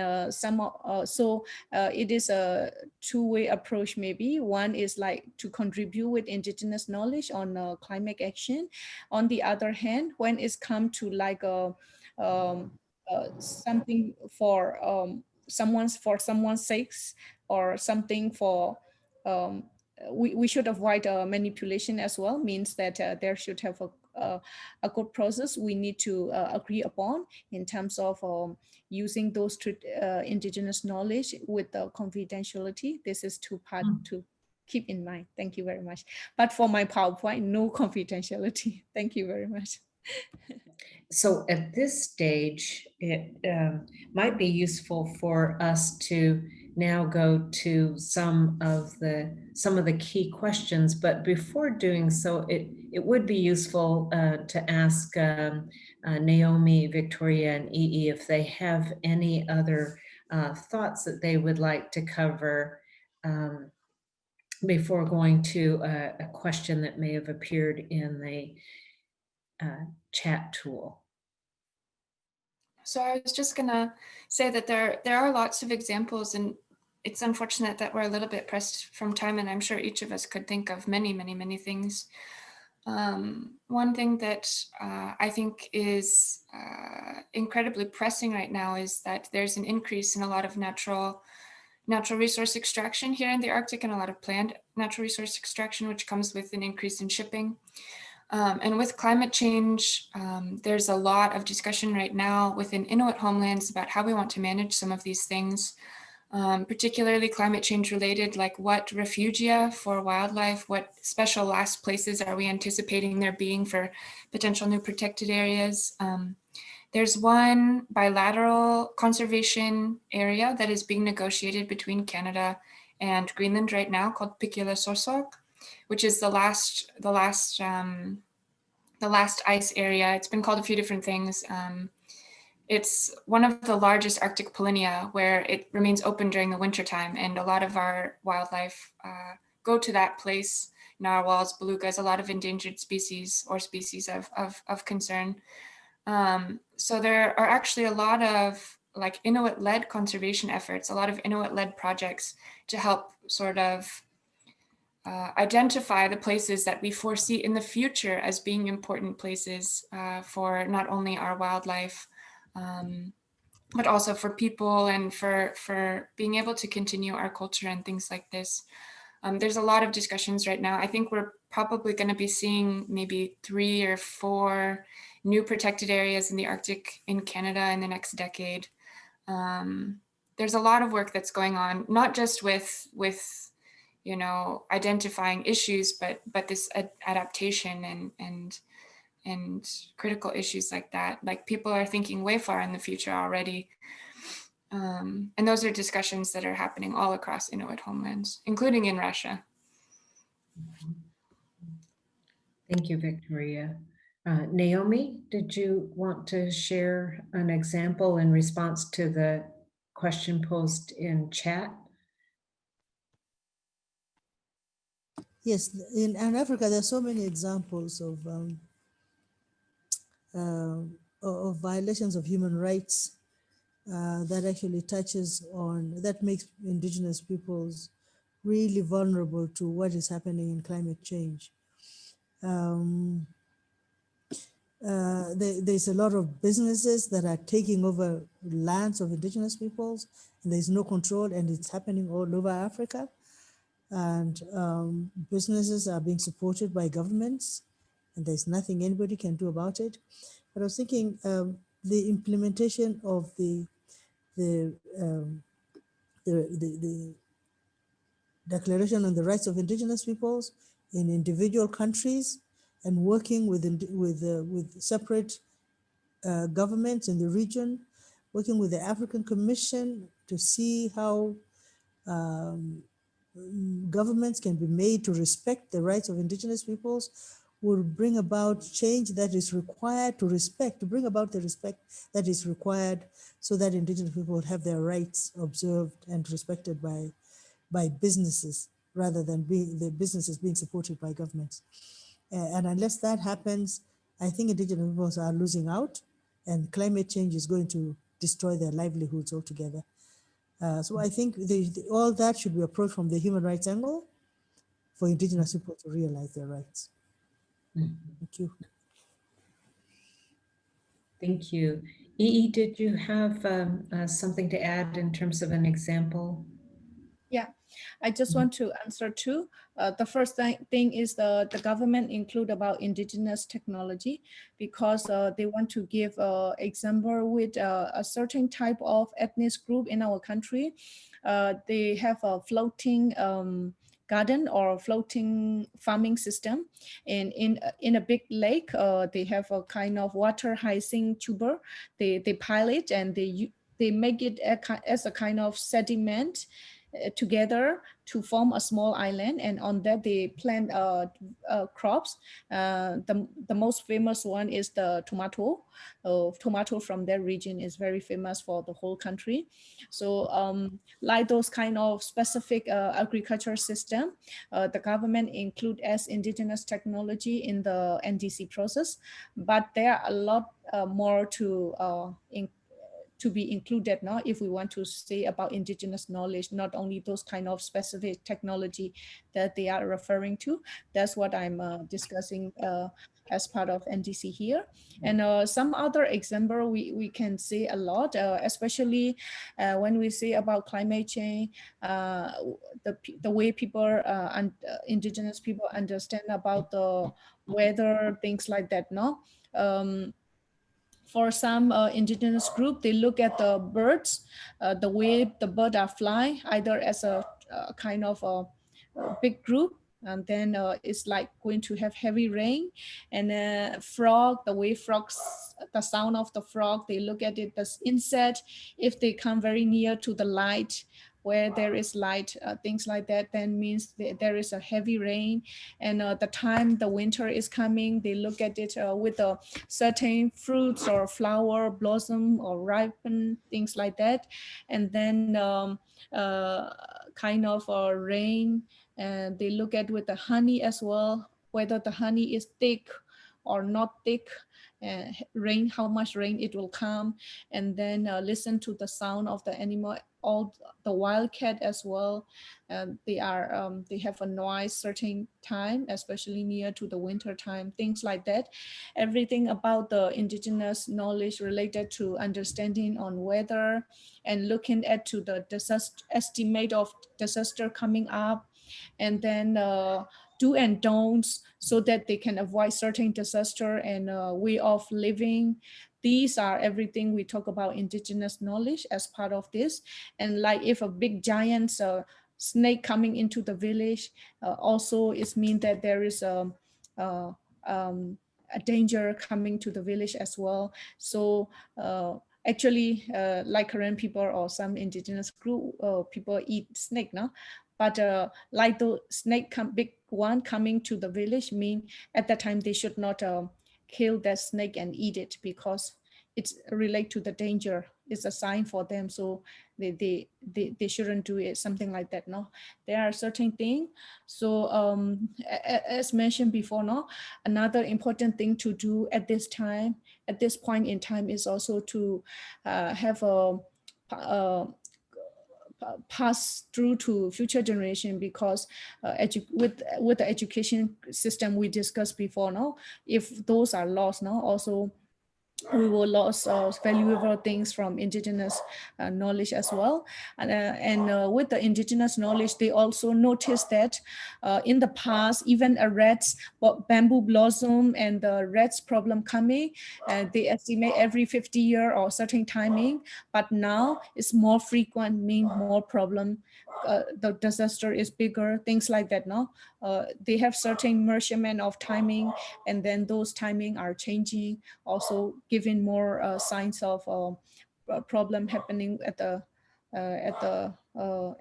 Speaker 4: it is a two-way approach maybe. One is like to contribute with indigenous knowledge on climate action. On the other hand, when it's come to like something for someone's sakes, or something for we should avoid manipulation as well, means that there should have a good process we need to agree upon in terms of using those indigenous knowledge with the confidentiality. This is two parts to keep in mind. Thank you very much. But for my PowerPoint, no confidentiality. Thank you very much.
Speaker 1: So at this stage, it might be useful for us to now go to some of the key questions. But before doing so, it would be useful to ask Naomi, Victoria, and EE if they have any other thoughts that they would like to cover before going to a question that may have appeared in the chat tool.
Speaker 5: So I was just gonna say that there are lots of examples, and it's unfortunate that we're a little bit pressed from time, and I'm sure each of us could think of many, many, many things. One thing that I think is incredibly pressing right now is that there's an increase in a lot of natural resource extraction here in the Arctic, and a lot of planned natural resource extraction, which comes with an increase in shipping. And with climate change, there's a lot of discussion right now within Inuit homelands about how we want to manage some of these things, particularly climate change related, like what refugia for wildlife, what special last places are we anticipating there being for potential new protected areas. There's one bilateral conservation area that is being negotiated between Canada and Greenland right now called Pikila-Sorsok, which is the last ice area. It's been called a few different things. It's one of the largest Arctic polynya where it remains open during the wintertime, and a lot of our wildlife go to that place. Narwhals, belugas, a lot of endangered species or species of concern. So there are actually a lot of like Inuit-led conservation efforts, a lot of Inuit-led projects to help sort of identify the places that we foresee in the future as being important places for not only our wildlife, but also for people and for being able to continue our culture and things like this. There's a lot of discussions right now. I think we're probably going to be seeing maybe 3 or 4 new protected areas in the Arctic in Canada in the next decade. There's a lot of work that's going on, not just with you know, identifying issues, but this adaptation and critical issues like that. Like people are thinking way far in the future already. And those are discussions that are happening all across Inuit homelands, including in Russia.
Speaker 1: Thank you, Victoria. Naomi, did you want to share an example in response to the question posed in chat?
Speaker 3: Yes, in Africa, there are so many examples of violations of human rights that actually touches on, that makes indigenous peoples really vulnerable to what is happening in climate change. There's a lot of businesses that are taking over lands of indigenous peoples, and there's no control, and it's happening all over Africa. And businesses are being supported by governments, and there's nothing anybody can do about it. But I was thinking the implementation of the, um, the Declaration on the Rights of Indigenous Peoples in individual countries, and working with separate governments in the region, working with the African Commission to see how um, governments can be made to respect the rights of indigenous peoples, will bring about change that is required to bring about the respect that is required so that indigenous people have their rights observed and respected by businesses rather than the businesses being supported by governments. And unless that happens, I think indigenous peoples are losing out, and climate change is going to destroy their livelihoods altogether. So I think all that should be approached from the human rights angle for indigenous people to realize their rights. Thank you.
Speaker 1: Thank you. Ii, did you have something to add in terms of an example?
Speaker 4: Yeah, I just want to answer too. The first thing is the government include about indigenous technology, because they want to give example with a certain type of ethnic group in our country. They have a floating garden or floating farming system, and in a big lake they have a kind of water hyacinth tuber. They pile it, and they make it as a kind of sediment together to form a small island, and on that they plant crops. The most famous one is the tomato. Tomato from their region is very famous for the whole country. So like those kind of specific agriculture system, the government include as indigenous technology in the NDC process, but there are a lot more to be included now if we want to say about indigenous knowledge, not only those kind of specific technology that they are referring to. That's what I'm discussing as part of NDC here. And some other example we can say a lot, especially when we say about climate change, the way people and indigenous people understand about the weather, things like that. No. For some indigenous group, they look at the birds, the way the birds are flying, either as a kind of a big group, and then it's like going to have heavy rain. And frog, the way frogs, the sound of the frog, they look at it as insect. If they come very near to the light, where there is light, things like that, then means there is a heavy rain. And the time the winter is coming, they look at it with a certain fruits or flower blossom or ripen, things like that. And then kind of rain, and they look at with the honey as well, whether the honey is thick or not thick, rain, how much rain it will come. And then listen to the sound of the animal, all the wildcat as well. They have a noise certain time, especially near to the winter time, things like that. Everything about the indigenous knowledge related to understanding on weather, and looking at to the disaster estimate of disaster coming up, and then do and don'ts so that they can avoid certain disaster, and way of living. These are everything we talk about indigenous knowledge as part of this. And like if a big giant snake coming into the village, also it means that there is uh, a danger coming to the village as well. So actually, like Korean people or some indigenous group people eat snake, no? But like the snake big one coming to the village, mean at that time they should not kill that snake and eat it, because it's relate to the danger it's a sign for them, so they shouldn't do it, something like that. No, there are certain things. So as mentioned before, no, another important thing to do at this time, at this point in time, is also to have a pass through to future generation, because with the education system we discussed before, no, if those are lost now, also we will lose valuable things from indigenous knowledge as well. And with the indigenous knowledge, they also noticed that in the past, even a rat's bamboo blossom and the rat's problem coming, they estimate every 50 year or certain timing, but now it's more frequent, mean more problem. The disaster is bigger, things like that. No, they have certain measurement of timing, and then those timing are changing, also giving more signs of problem happening at the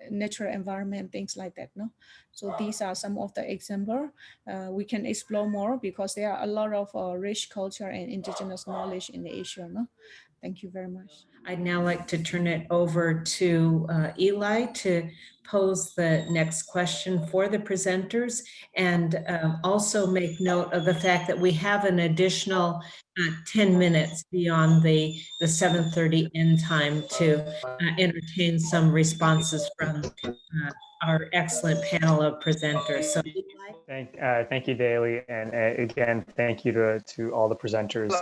Speaker 4: natural environment, things like that. No, so these are some of the example. We can explore more because there are a lot of rich culture and indigenous knowledge in Asia. No, thank you very much.
Speaker 1: I'd now like to turn it over to Eli to pose the next question for the presenters, and also make note of the fact that we have an additional 10 minutes beyond the 7:30 end time to entertain some responses from our excellent panel of presenters. So Eli?
Speaker 2: Thank you, Daly, and again, thank you to all the presenters.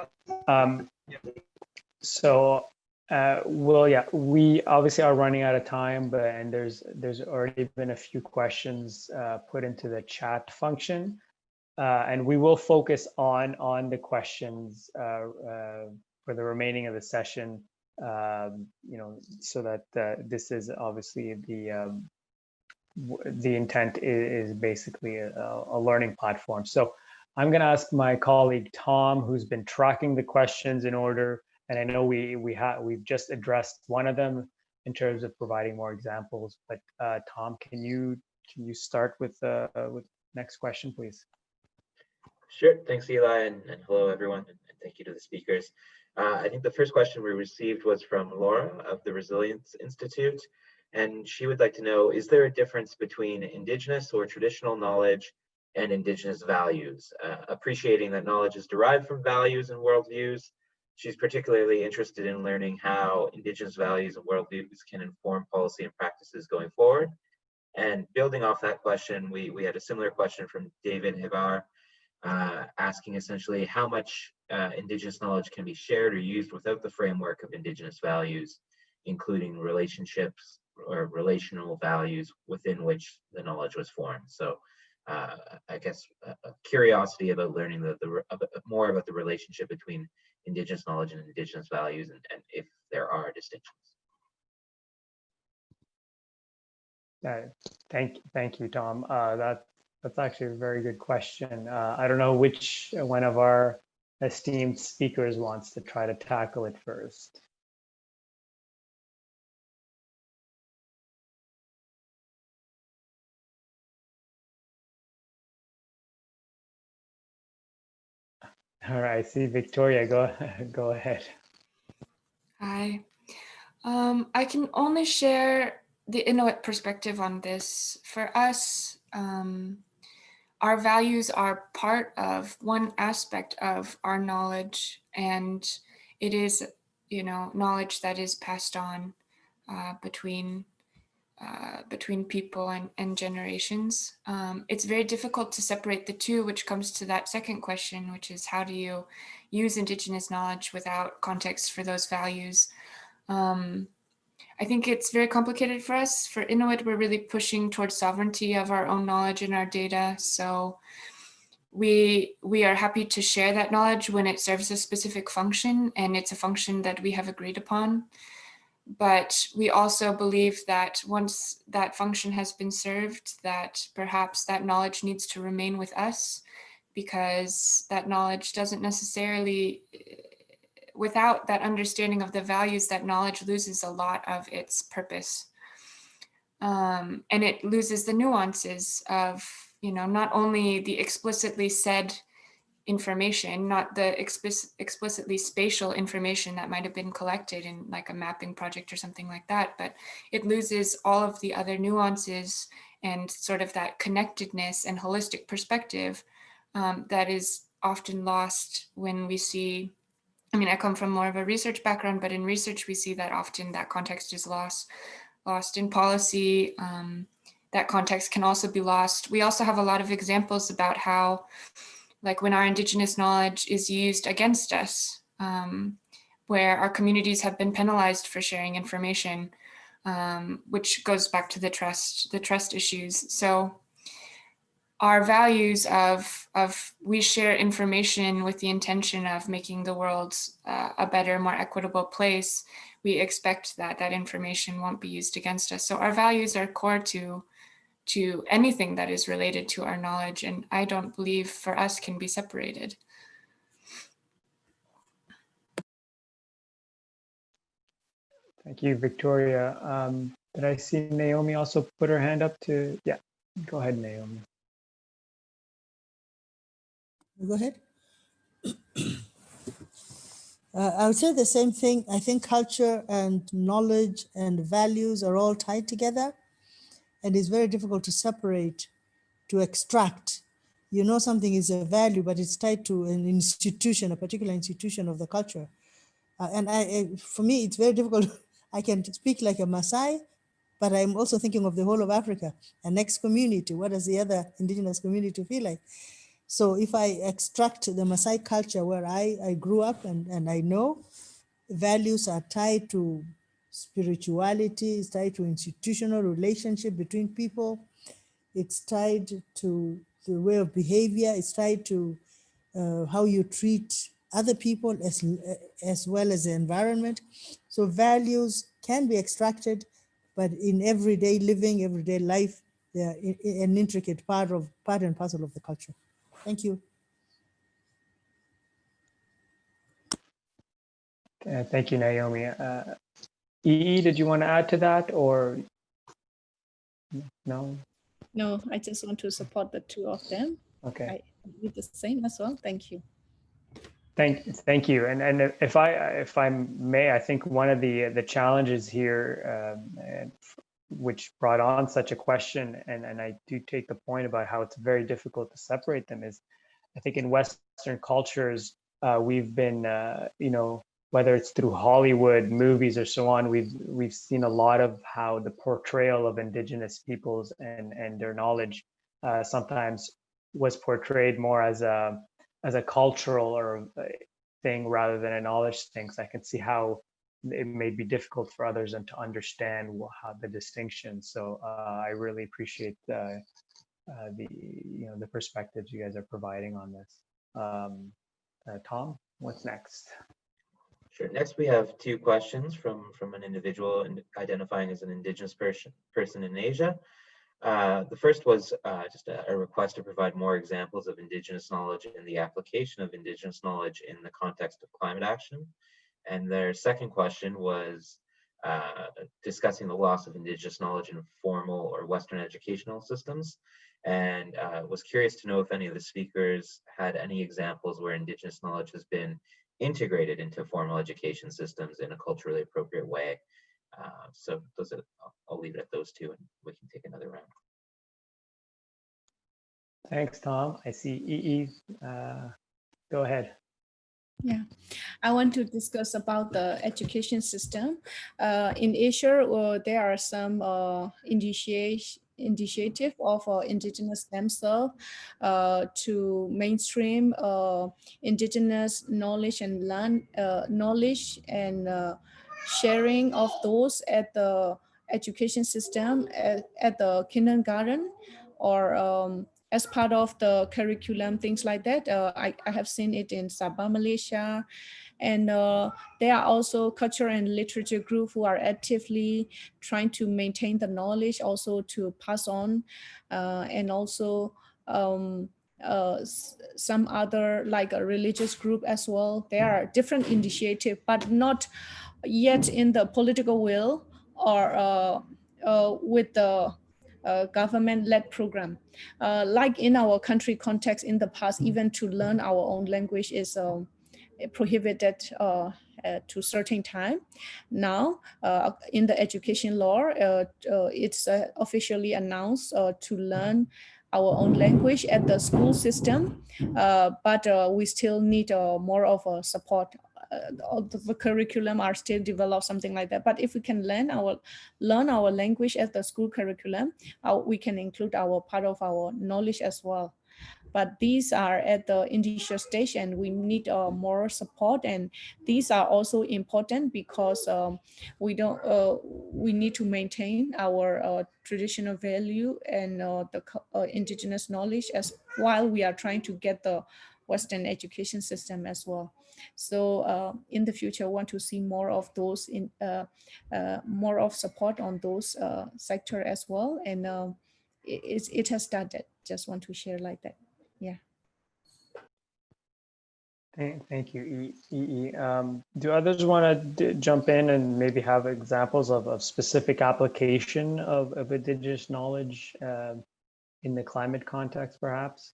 Speaker 2: Well, yeah, we obviously are running out of time, and there's already been a few questions put into the chat function, and we will focus on the questions for the remaining of the session, so that this is obviously the intent is basically a learning platform. So I'm going to ask my colleague Tom, who's been tracking the questions in order. And I know we've just addressed one of them in terms of providing more examples. But Tom, can you start with next question, please?
Speaker 6: Sure. Thanks, Eli, and hello, everyone, and thank you to the speakers. I think the first question we received was from Laura of the Resilience Institute, and she would like to know, is there a difference between Indigenous or traditional knowledge and Indigenous values? Appreciating that knowledge is derived from values and worldviews, she's particularly interested in learning how Indigenous values and worldviews can inform policy and practices going forward. And building off that question, we had a similar question from David Hivar, asking essentially how much Indigenous knowledge can be shared or used without the framework of Indigenous values, including relationships or relational values within which the knowledge was formed. So I guess a curiosity about learning more about the relationship between Indigenous knowledge and Indigenous values, and if there are distinctions.
Speaker 2: Thank you, Tom. That's actually a very good question. I don't know which one of our esteemed speakers wants to try to tackle it first. All right, see Victoria, go ahead.
Speaker 5: Hi. I can only share the Inuit perspective on this. For us, our values are part of one aspect of our knowledge, and it is, knowledge that is passed on between people and generations. It's very difficult to separate the two, which comes to that second question, which is how do you use Indigenous knowledge without context for those values? I think it's very complicated for us. For Inuit, we're really pushing towards sovereignty of our own knowledge and our data. So we are happy to share that knowledge when it serves a specific function, and it's a function that we have agreed upon. But we also believe that once that function has been served, that perhaps that knowledge needs to remain with us, because that knowledge doesn't necessarily, without that understanding of the values, that knowledge loses a lot of its purpose. And it loses the nuances of, not only the explicitly said information, not the explicitly spatial information that might have been collected in like a mapping project or something like that, but it loses all of the other nuances and sort of that connectedness and holistic perspective that is often lost when we see, I mean, I come from more of a research background, but in research we see that often that context is lost in policy. That context can also be lost. We also have a lot of examples about how, like when our Indigenous knowledge is used against us, where our communities have been penalized for sharing information, which goes back to the trust issues. So our values of we share information with the intention of making the world a better, more equitable place, we expect that that information won't be used against us. So our values are core to anything that is related to our knowledge, and I don't believe for us can be separated.
Speaker 2: Thank you, Victoria. Did I see Naomi also put her hand up to, yeah, go ahead, Naomi.
Speaker 3: Go ahead. I would say the same thing. I think culture and knowledge and values are all tied together, and it's very difficult to separate, to extract. You know something is a value, but it's tied to an institution, a particular institution of the culture. For me, it's very difficult. I can speak like a Maasai, but I'm also thinking of the whole of Africa, a next community. What does the other indigenous community feel like? So if I extract the Maasai culture where I grew up and I know, values are tied to spirituality, it's tied to institutional relationship between people, it's tied to the way of behavior, it's tied to how you treat other people as well as the environment. So values can be extracted, but in everyday living, everyday life, they are an intricate part and parcel of the culture. Thank you.
Speaker 2: Thank you, Naomi. EE, did you want to add to that or no?
Speaker 4: No, I just want to support the two of them.
Speaker 2: Okay.
Speaker 4: I do the same as well. Thank you.
Speaker 2: Thank you. And if I may, I think one of the challenges here, which brought on such a question, and I do take the point about how it's very difficult to separate them, is I think in Western cultures, we've been, whether it's through Hollywood movies or so on, we've seen a lot of how the portrayal of Indigenous peoples and their knowledge sometimes was portrayed more as a cultural or a thing rather than a knowledge thing. So I can see how it may be difficult for others and to understand how the distinction. So I really appreciate the perspectives you guys are providing on this. Tom, what's next?
Speaker 6: Sure. Next, we have two questions from an individual identifying as an Indigenous person in Asia. The first was just a request to provide more examples of Indigenous knowledge and the application of Indigenous knowledge in the context of climate action. And their second question was discussing the loss of Indigenous knowledge in formal or Western educational systems, and was curious to know if any of the speakers had any examples where Indigenous knowledge has been integrated into formal education systems in a culturally appropriate way. So I'll leave it at those two and we can take another round.
Speaker 2: Thanks, Tom. I see EE. Go ahead.
Speaker 4: Yeah, I want to discuss about the education system. In Asia, there are some initiative of Indigenous themselves to mainstream Indigenous knowledge and knowledge and sharing of those at the education system at the kindergarten or as part of the curriculum, things like that. I have seen it in Sabah, Malaysia. And there are also culture and literature groups who are actively trying to maintain the knowledge, also to pass on, and also some other like a religious group as well. There are different initiatives, but not yet in the political will or with the government-led program. Like in our country context in the past, even to learn our own language is prohibited to certain time. Now, in the education law, it's officially announced to learn our own language at the school system, but we still need more of a support. The curriculum are still developed, something like that. But if we can learn our language at the school curriculum, we can include our part of our knowledge as well. But these are at the initial stage, and we need more support. And these are also important because we need to maintain our traditional value and the indigenous knowledge as while we are trying to get the Western education system as well. So in the future, I want to see more of those more of support on those sector as well. And it has started. Just want to share like that. Yeah.
Speaker 2: Thank you, EE. Do others want to jump in and maybe have examples of specific application of Indigenous knowledge in the climate context, perhaps?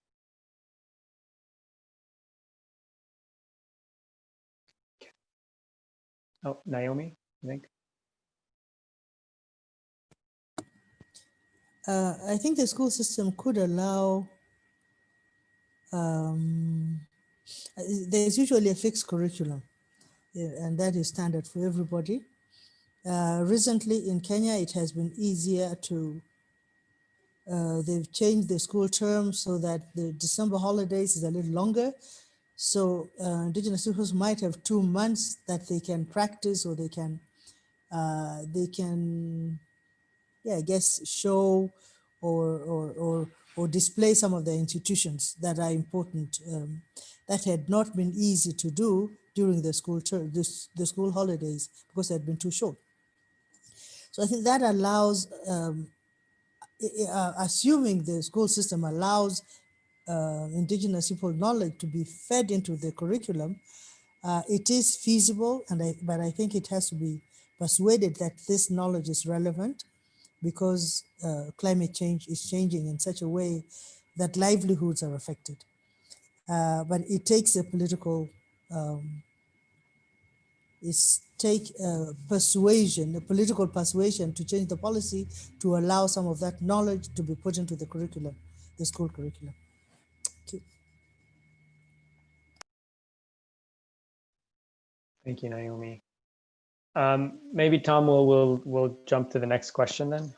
Speaker 2: Oh, Naomi, I think.
Speaker 3: I think the school system could allow, there's usually a fixed curriculum, and that is standard for everybody. Recently in Kenya, it has been easier to, they've changed the school term so that the December holidays is a little longer. So Indigenous peoples might have 2 months that they can practice, or they can, yeah, I guess, show or display some of the institutions that are important, that had not been easy to do during the school term, the school holidays, because they had been too short. So I think that allows, assuming the school system allows Indigenous people knowledge to be fed into the curriculum, it is feasible, but I think it has to be persuaded that this knowledge is relevant, because climate change is changing in such a way that livelihoods are affected. But it takes a political, persuasion, a political persuasion to change the policy to allow some of that knowledge to be put into the curriculum, the school curriculum. Okay.
Speaker 2: Thank you, Naomi. Maybe Tom, we'll jump to the next question then.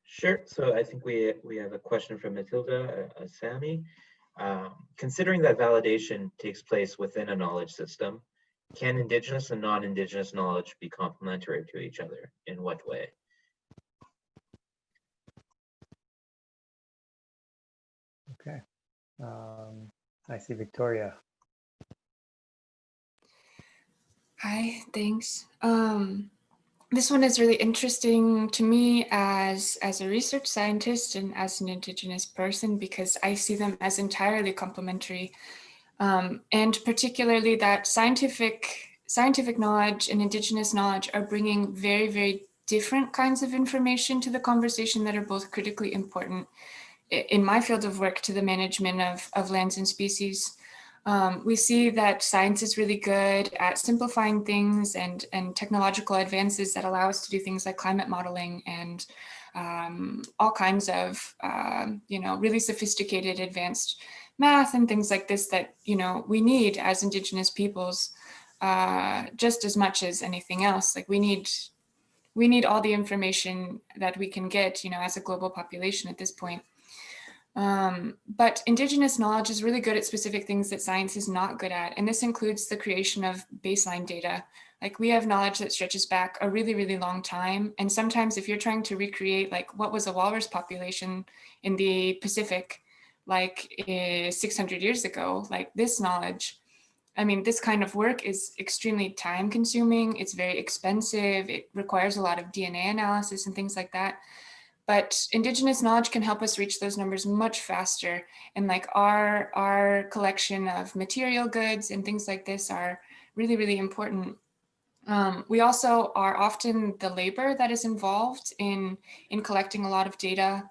Speaker 6: Sure. So I think we have a question from Matilda Sami. Considering that validation takes place within a knowledge system, can Indigenous and non-Indigenous knowledge be complementary to each other? In what way?
Speaker 2: Okay. I see Victoria.
Speaker 5: Hi, thanks. This one is really interesting to me as a research scientist and as an Indigenous person, because I see them as entirely complementary, and particularly that scientific knowledge and Indigenous knowledge are bringing very, very different kinds of information to the conversation that are both critically important in my field of work to the management of lands and species. We see that science is really good at simplifying things and technological advances that allow us to do things like climate modeling and all kinds of really sophisticated advanced math and things like this that we need as Indigenous peoples just as much as anything else. Like we need all the information that we can get as a global population at this point. But Indigenous knowledge is really good at specific things that science is not good at. And this includes the creation of baseline data. Like we have knowledge that stretches back a really, really long time. And sometimes if you're trying to recreate like what was a walrus population in the Pacific, like 600 years ago, like this knowledge, I mean, this kind of work is extremely time consuming. It's very expensive. It requires a lot of DNA analysis and things like that. But Indigenous knowledge can help us reach those numbers much faster. And like our collection of material goods and things like this are really, really important. We also are often the labor that is involved in collecting a lot of data.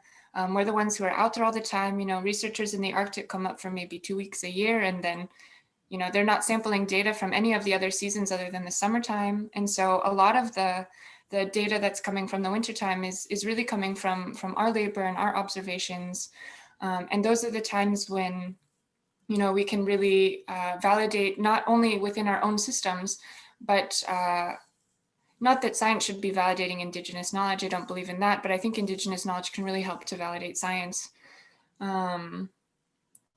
Speaker 5: We're the ones who are out there all the time. You know, researchers in the Arctic come up for maybe 2 weeks a year, and then, you know, they're not sampling data from any of the other seasons other than the summertime. And so a lot of the data that's coming from the wintertime is really coming from our labor and our observations. And those are the times when, you know, we can really validate not only within our own systems, but not that science should be validating Indigenous knowledge. I don't believe in that, but I think Indigenous knowledge can really help to validate science,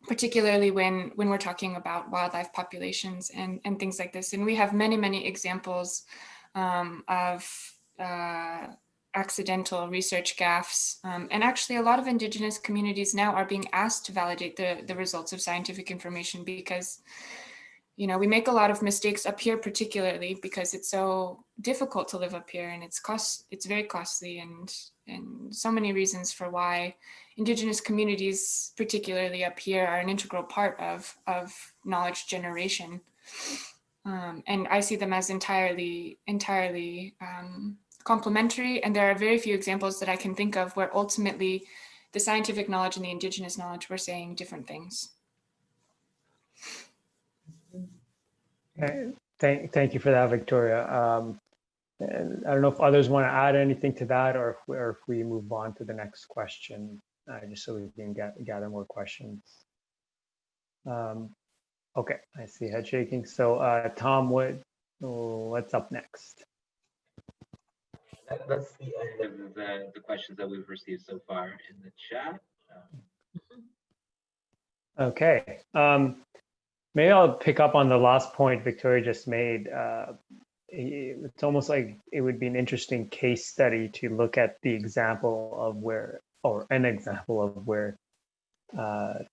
Speaker 5: particularly when we're talking about wildlife populations and things like this. And we have many, many examples of accidental research gaffes. And actually a lot of Indigenous communities now are being asked to validate the results of scientific information because, you know, we make a lot of mistakes up here, particularly because it's so difficult to live up here, and it's very costly, and so many reasons for why Indigenous communities, particularly up here, are an integral part of knowledge generation. And I see them as entirely complementary, and there are very few examples that I can think of where ultimately the scientific knowledge and the Indigenous knowledge were saying different things.
Speaker 2: Thank you for that, Victoria. And I don't know if others want to add anything to that, or if we move on to the next question, just so we can gather more questions. Okay, I see head shaking. So Tom, what's up next?
Speaker 6: That's the end of the questions that we've received so far in the chat.
Speaker 2: Okay. Maybe I'll pick up on the last point Victoria just made. It's almost like it would be an interesting case study to look at the example of where, or an example of where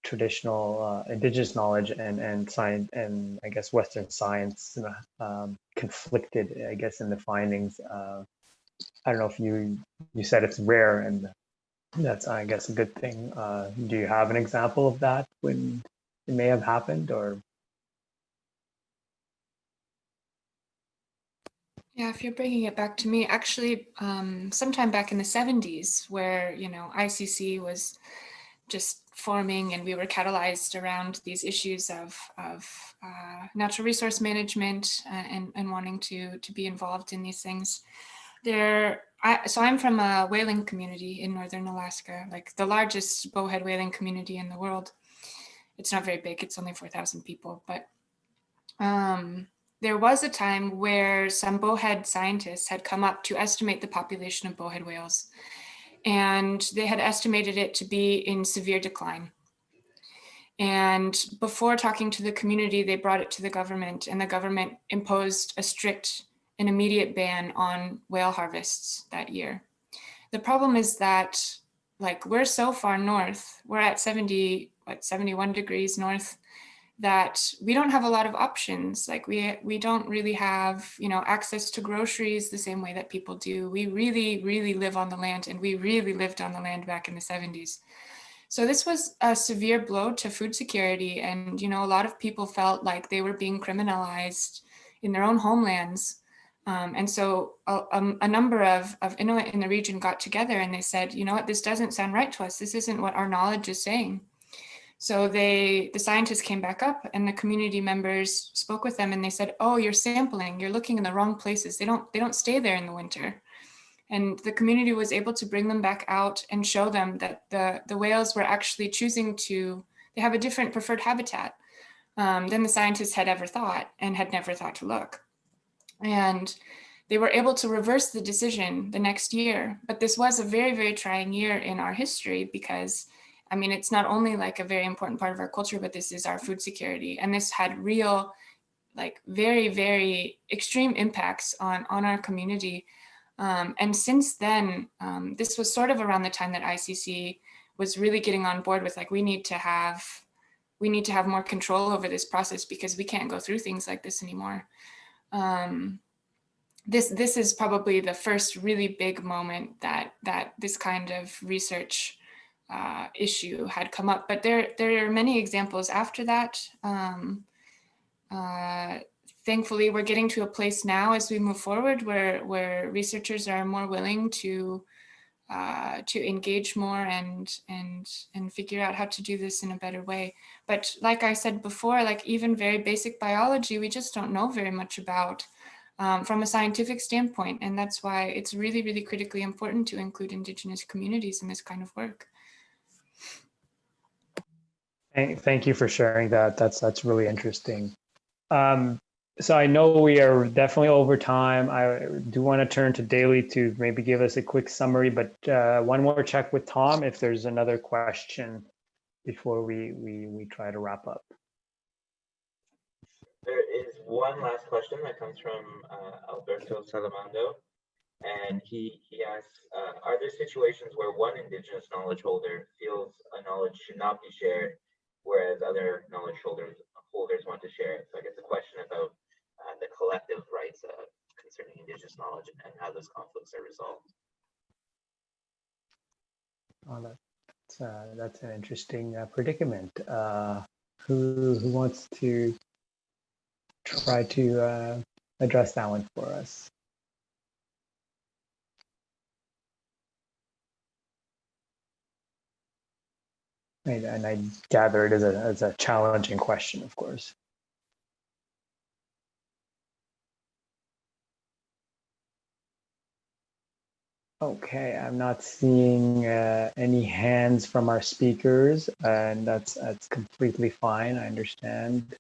Speaker 2: traditional Indigenous knowledge and science, and I guess Western science conflicted, I guess, in the findings. I don't know if you said it's rare, and that's, I guess, a good thing. Do you have an example of that when it may have happened, or?
Speaker 5: Yeah, if you're bringing it back to me, actually, sometime back in the 70s, where, you know, ICC was just forming and we were catalyzed around these issues of natural resource management and wanting to be involved in these things. So I'm from a whaling community in northern Alaska, like the largest bowhead whaling community in the world. It's not very big, it's only 4,000 people, but there was a time where some bowhead scientists had come up to estimate the population of bowhead whales, and they had estimated it to be in severe decline. And before talking to the community, they brought it to the government, and the government imposed a strict and immediate ban on whale harvests that year. The problem is that, like, we're so far north, we're at 71 degrees north, that we don't have a lot of options. Like we don't really have, you know, access to groceries the same way that people do. We really, really live on the land, and we really lived on the land back in the 70s. So this was a severe blow to food security. And, you know, a lot of people felt like they were being criminalized in their own homelands. And so a number of Inuit in the region got together and they said, you know what, this doesn't sound right to us. This isn't what our knowledge is saying. So the scientists came back up, and the community members spoke with them, and they said, oh, you're sampling, you're looking in the wrong places. They don't stay there in the winter. And the community was able to bring them back out and show them that the whales were actually choosing they have a different preferred habitat than the scientists had ever thought and had never thought to look. And they were able to reverse the decision the next year. But this was a very, very trying year in our history because, I mean, it's not only like a very important part of our culture, but this is our food security. And this had real, like very, very extreme impacts on our community. And since then, this was sort of around the time that ICC was really getting on board with, like, we need to have more control over this process because we can't go through things like this anymore. This is probably the first really big moment that this kind of research issue had come up, but there are many examples after that. thankfully, we're getting to a place now as we move forward where researchers are more willing to engage more and figure out how to do this in a better way. But like I said before, like even very basic biology, we just don't know very much about from a scientific standpoint. And that's why it's really, really critically important to include Indigenous communities in this kind of work.
Speaker 2: Thank you for sharing that. That's really interesting. So I know we are definitely over time. I do want to turn to Daly to maybe give us a quick summary, but one more check with Tom if there's another question before we try to wrap up.
Speaker 6: There is one last question that comes from Alberto Salamando, and he asks, are there situations where one Indigenous knowledge holder feels a knowledge should not be shared, whereas other knowledge holders want to share it? So I guess a question about the collective rights concerning Indigenous knowledge and how those conflicts are resolved.
Speaker 2: Oh, that's an interesting predicament. Who wants to try to address that one for us? And I gather it is a challenging question, of course. Okay, I'm not seeing any hands from our speakers, and that's completely fine. I understand.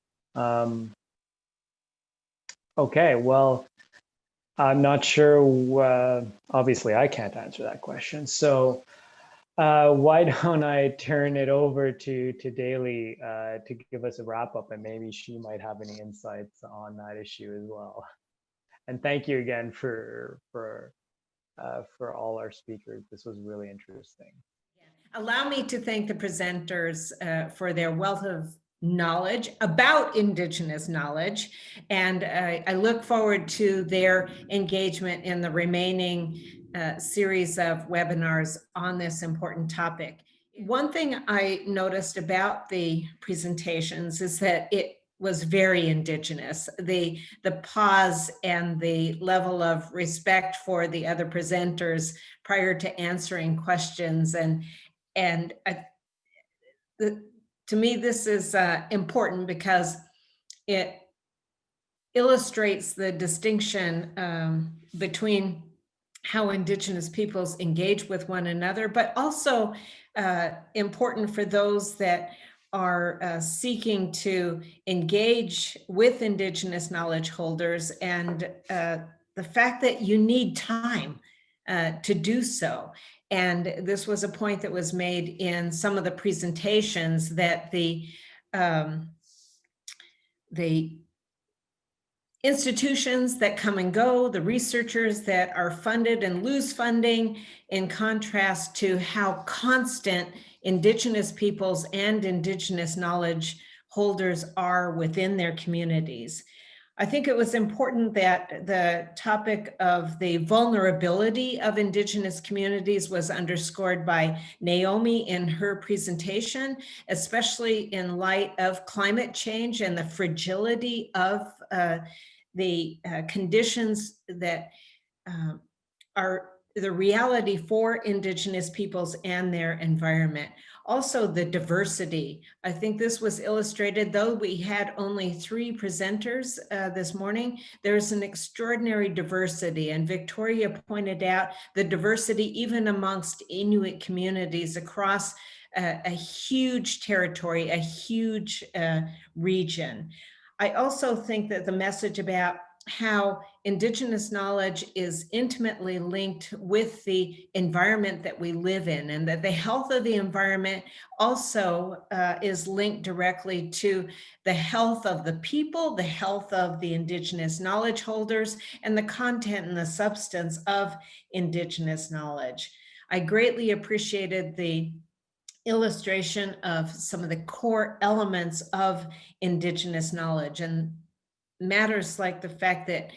Speaker 2: Okay, well, I'm not sure. Obviously, I can't answer that question. So why don't I turn it over to Daly to give us a wrap up, and maybe she might have any insights on that issue as well. And thank you again for all our speakers. This was really interesting.
Speaker 1: Allow me to thank the presenters for their wealth of knowledge about Indigenous knowledge, and I look forward to their engagement in the remaining series of webinars on this important topic. One thing I noticed about the presentations is that it was very Indigenous. The pause and the level of respect for the other presenters prior to answering questions, and to me, this is important because it illustrates the distinction between how Indigenous peoples engage with one another, but also important for those that are seeking to engage with Indigenous knowledge holders, and the fact that you need time to do so. And this was a point that was made in some of the presentations, that the institutions that come and go, the researchers that are funded and lose funding, in contrast to how constant Indigenous peoples and Indigenous knowledge holders are within their communities. I think it was important that the topic of the vulnerability of Indigenous communities was underscored by Naomi in her presentation, especially in light of climate change and the fragility of the conditions that are the reality for Indigenous peoples and their environment. Also, the diversity. I think this was illustrated, though we had only 3 presenters this morning, there's an extraordinary diversity, and Victoria pointed out the diversity even amongst Inuit communities across a huge territory, a huge region. I also think that the message about how Indigenous knowledge is intimately linked with the environment that we live in, and that the health of the environment also is linked directly to the health of the people, the health of the Indigenous knowledge holders, and the content and the substance of Indigenous knowledge. I greatly appreciated the illustration of some of the core elements of Indigenous knowledge, and matters like the fact that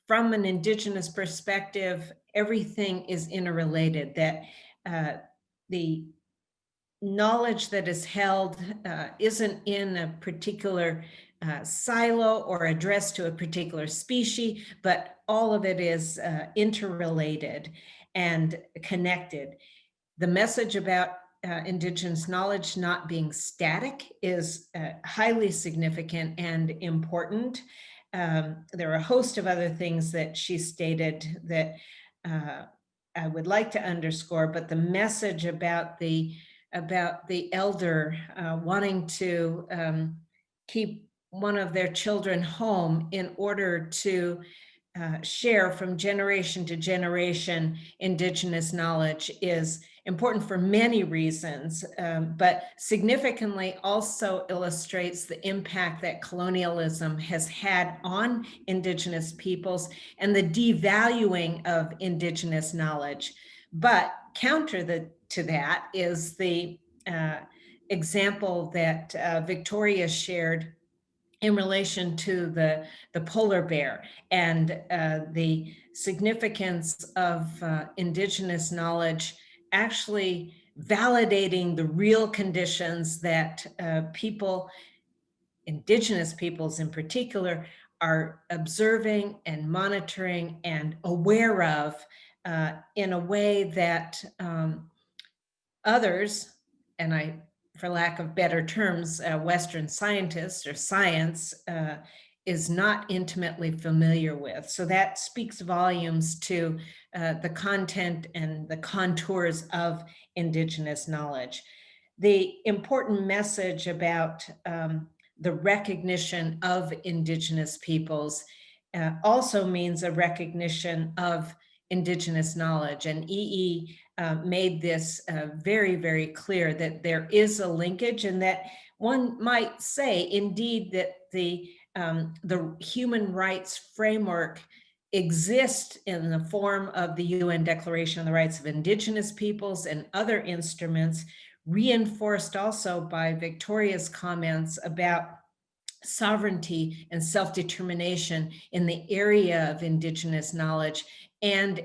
Speaker 1: from an Indigenous perspective, everything is interrelated, that the knowledge that is held isn't in a particular silo or addressed to a particular species, but all of it is interrelated and connected. The message about Indigenous knowledge not being static is highly significant and important. There are a host of other things that she stated that I would like to underscore, but the message about the elder wanting to keep one of their children home in order to share from generation to generation Indigenous knowledge is important for many reasons, but significantly also illustrates the impact that colonialism has had on Indigenous peoples and the devaluing of Indigenous knowledge. But counter to that is the example that Victoria shared in relation to the polar bear and the significance of Indigenous knowledge actually validating the real conditions that people, Indigenous peoples in particular, are observing and monitoring and aware of in a way that others, and I, for lack of better terms, Western scientists or science is not intimately familiar with. So that speaks volumes to the content and the contours of Indigenous knowledge. The important message about the recognition of Indigenous peoples also means a recognition of Indigenous knowledge. And EE made this very, very clear that there is a linkage, and that one might say indeed that the human rights framework exists in the form of the UN Declaration on the Rights of Indigenous Peoples and other instruments, reinforced also by Victoria's comments about sovereignty and self-determination in the area of Indigenous knowledge and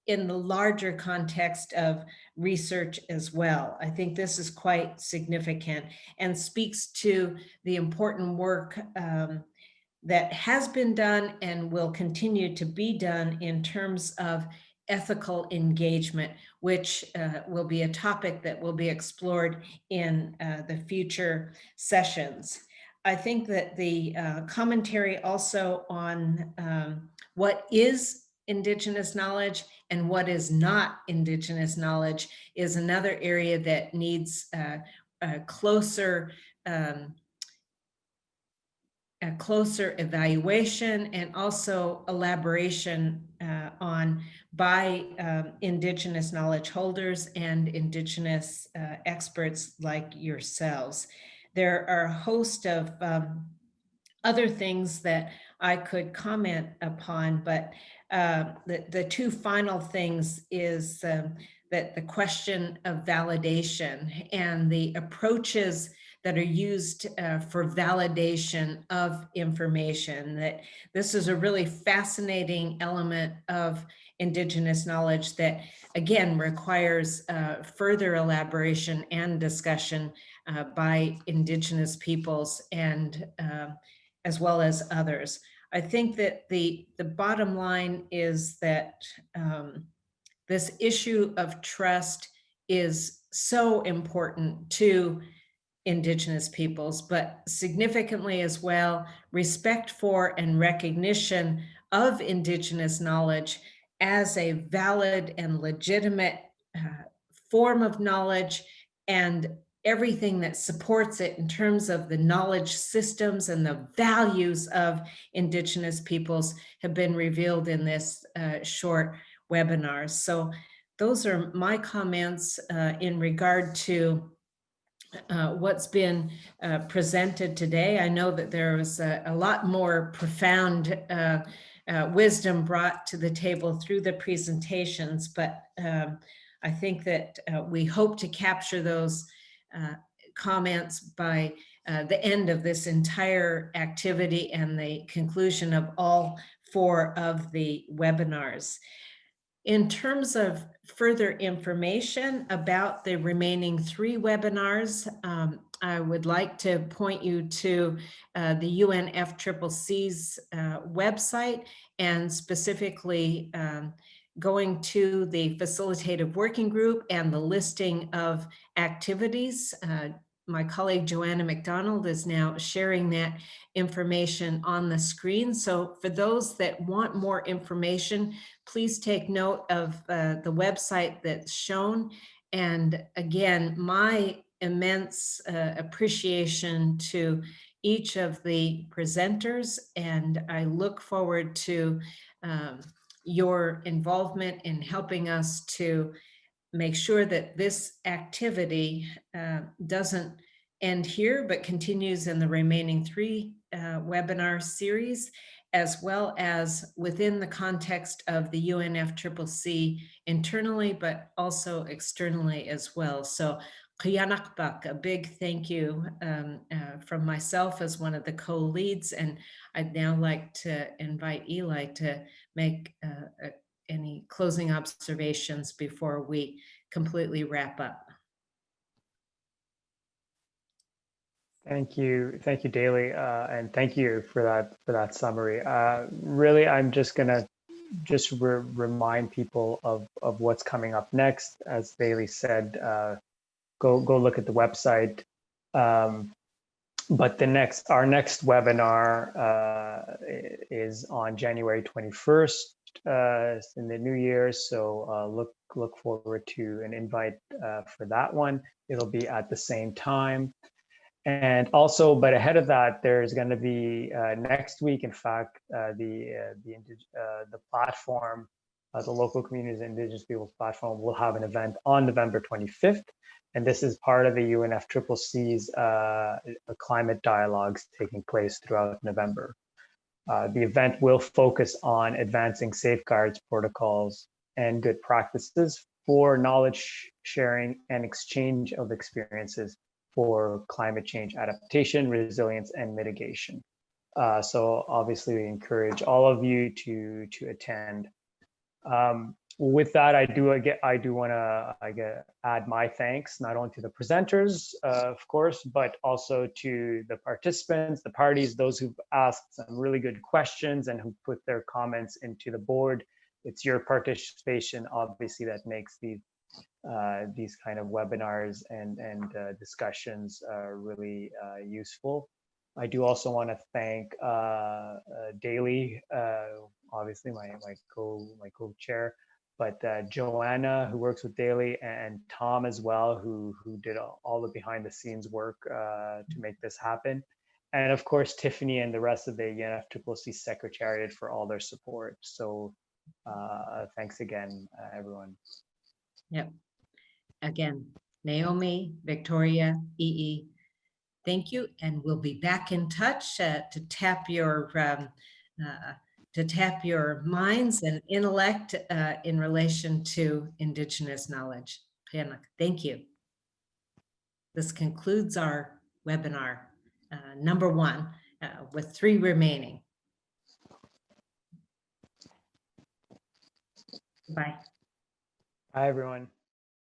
Speaker 1: in the larger context of research as well. I think this is quite significant and speaks to the important work that has been done and will continue to be done in terms of ethical engagement, which will be a topic that will be explored in the future sessions. I think that the commentary also on what is Indigenous knowledge and what is not Indigenous knowledge is another area that needs a closer evaluation and also elaboration on by Indigenous knowledge holders and Indigenous experts like yourselves. There are a host of other things that I could comment upon, but the two final things is that the question of validation and the approaches that are used for validation of information, that this is a really fascinating element of Indigenous knowledge that, again, requires further elaboration and discussion by Indigenous peoples and as well as others. I think that the bottom line is that this issue of trust is so important to Indigenous peoples, but significantly as well, respect for and recognition of Indigenous knowledge as a valid and legitimate form of knowledge, and everything that supports it in terms of the knowledge systems and the values of Indigenous peoples have been revealed in this short webinar. So those are my comments in regard to what's been presented today. I know that there was a lot more profound wisdom brought to the table through the presentations, but I think that we hope to capture those comments by the end of this entire activity and the conclusion of all 4 of the webinars. In terms of further information about the remaining 3 webinars, I would like to point you to the UNFCCC's website, and specifically going to the facilitative working group and the listing of activities. My colleague Joanna McDonald is now sharing that information on the screen. So for those that want more information, please take note of the website that's shown. And again, my immense appreciation to each of the presenters, and I look forward to your involvement in helping us to make sure that this activity doesn't end here, but continues in the remaining 3 webinar series, as well as within the context of the UNFCCC internally, but also externally as well. So Qiyanaqbaq, a big thank you from myself as one of the co-leads. And I'd now like to invite Eli to make any closing observations before we completely wrap up.
Speaker 2: Thank you, Daly, and thank you for that summary. Really, I'm just gonna remind people of what's coming up next. As Daly said, go look at the website. But our next webinar is on January 21st in the new year. So look forward to an invite for that one. It'll be at the same time. And also, but ahead of that, there's going to be next week, in fact, the platform, the Local Communities and Indigenous Peoples platform, will have an event on November 25th. And this is part of the UNFCCC's climate dialogues taking place throughout November. The event will focus on advancing safeguards, protocols, and good practices for knowledge sharing and exchange of experiences for climate change adaptation, resilience, and mitigation. So obviously we encourage all of you to attend. With that, I do want to add my thanks not only to the presenters, of course, but also to the participants, the parties, those who've asked some really good questions and who put their comments into the board. It's your participation, obviously, that makes these kind of webinars and discussions really useful. I do also want to thank Daly, obviously my co-chair, but Joanna, who works with Daly, and Tom as well, who did all the behind the scenes work to make this happen. And of course, Tiffany and the rest of the UNFCCC Secretariat for all their support. So thanks again, everyone.
Speaker 1: Yep. Again, Naomi, Victoria, EE, thank you. And we'll be back in touch to tap your minds and intellect in relation to Indigenous knowledge. Thank you. This concludes our webinar number 1 with 3 remaining. Bye.
Speaker 2: Bye, everyone.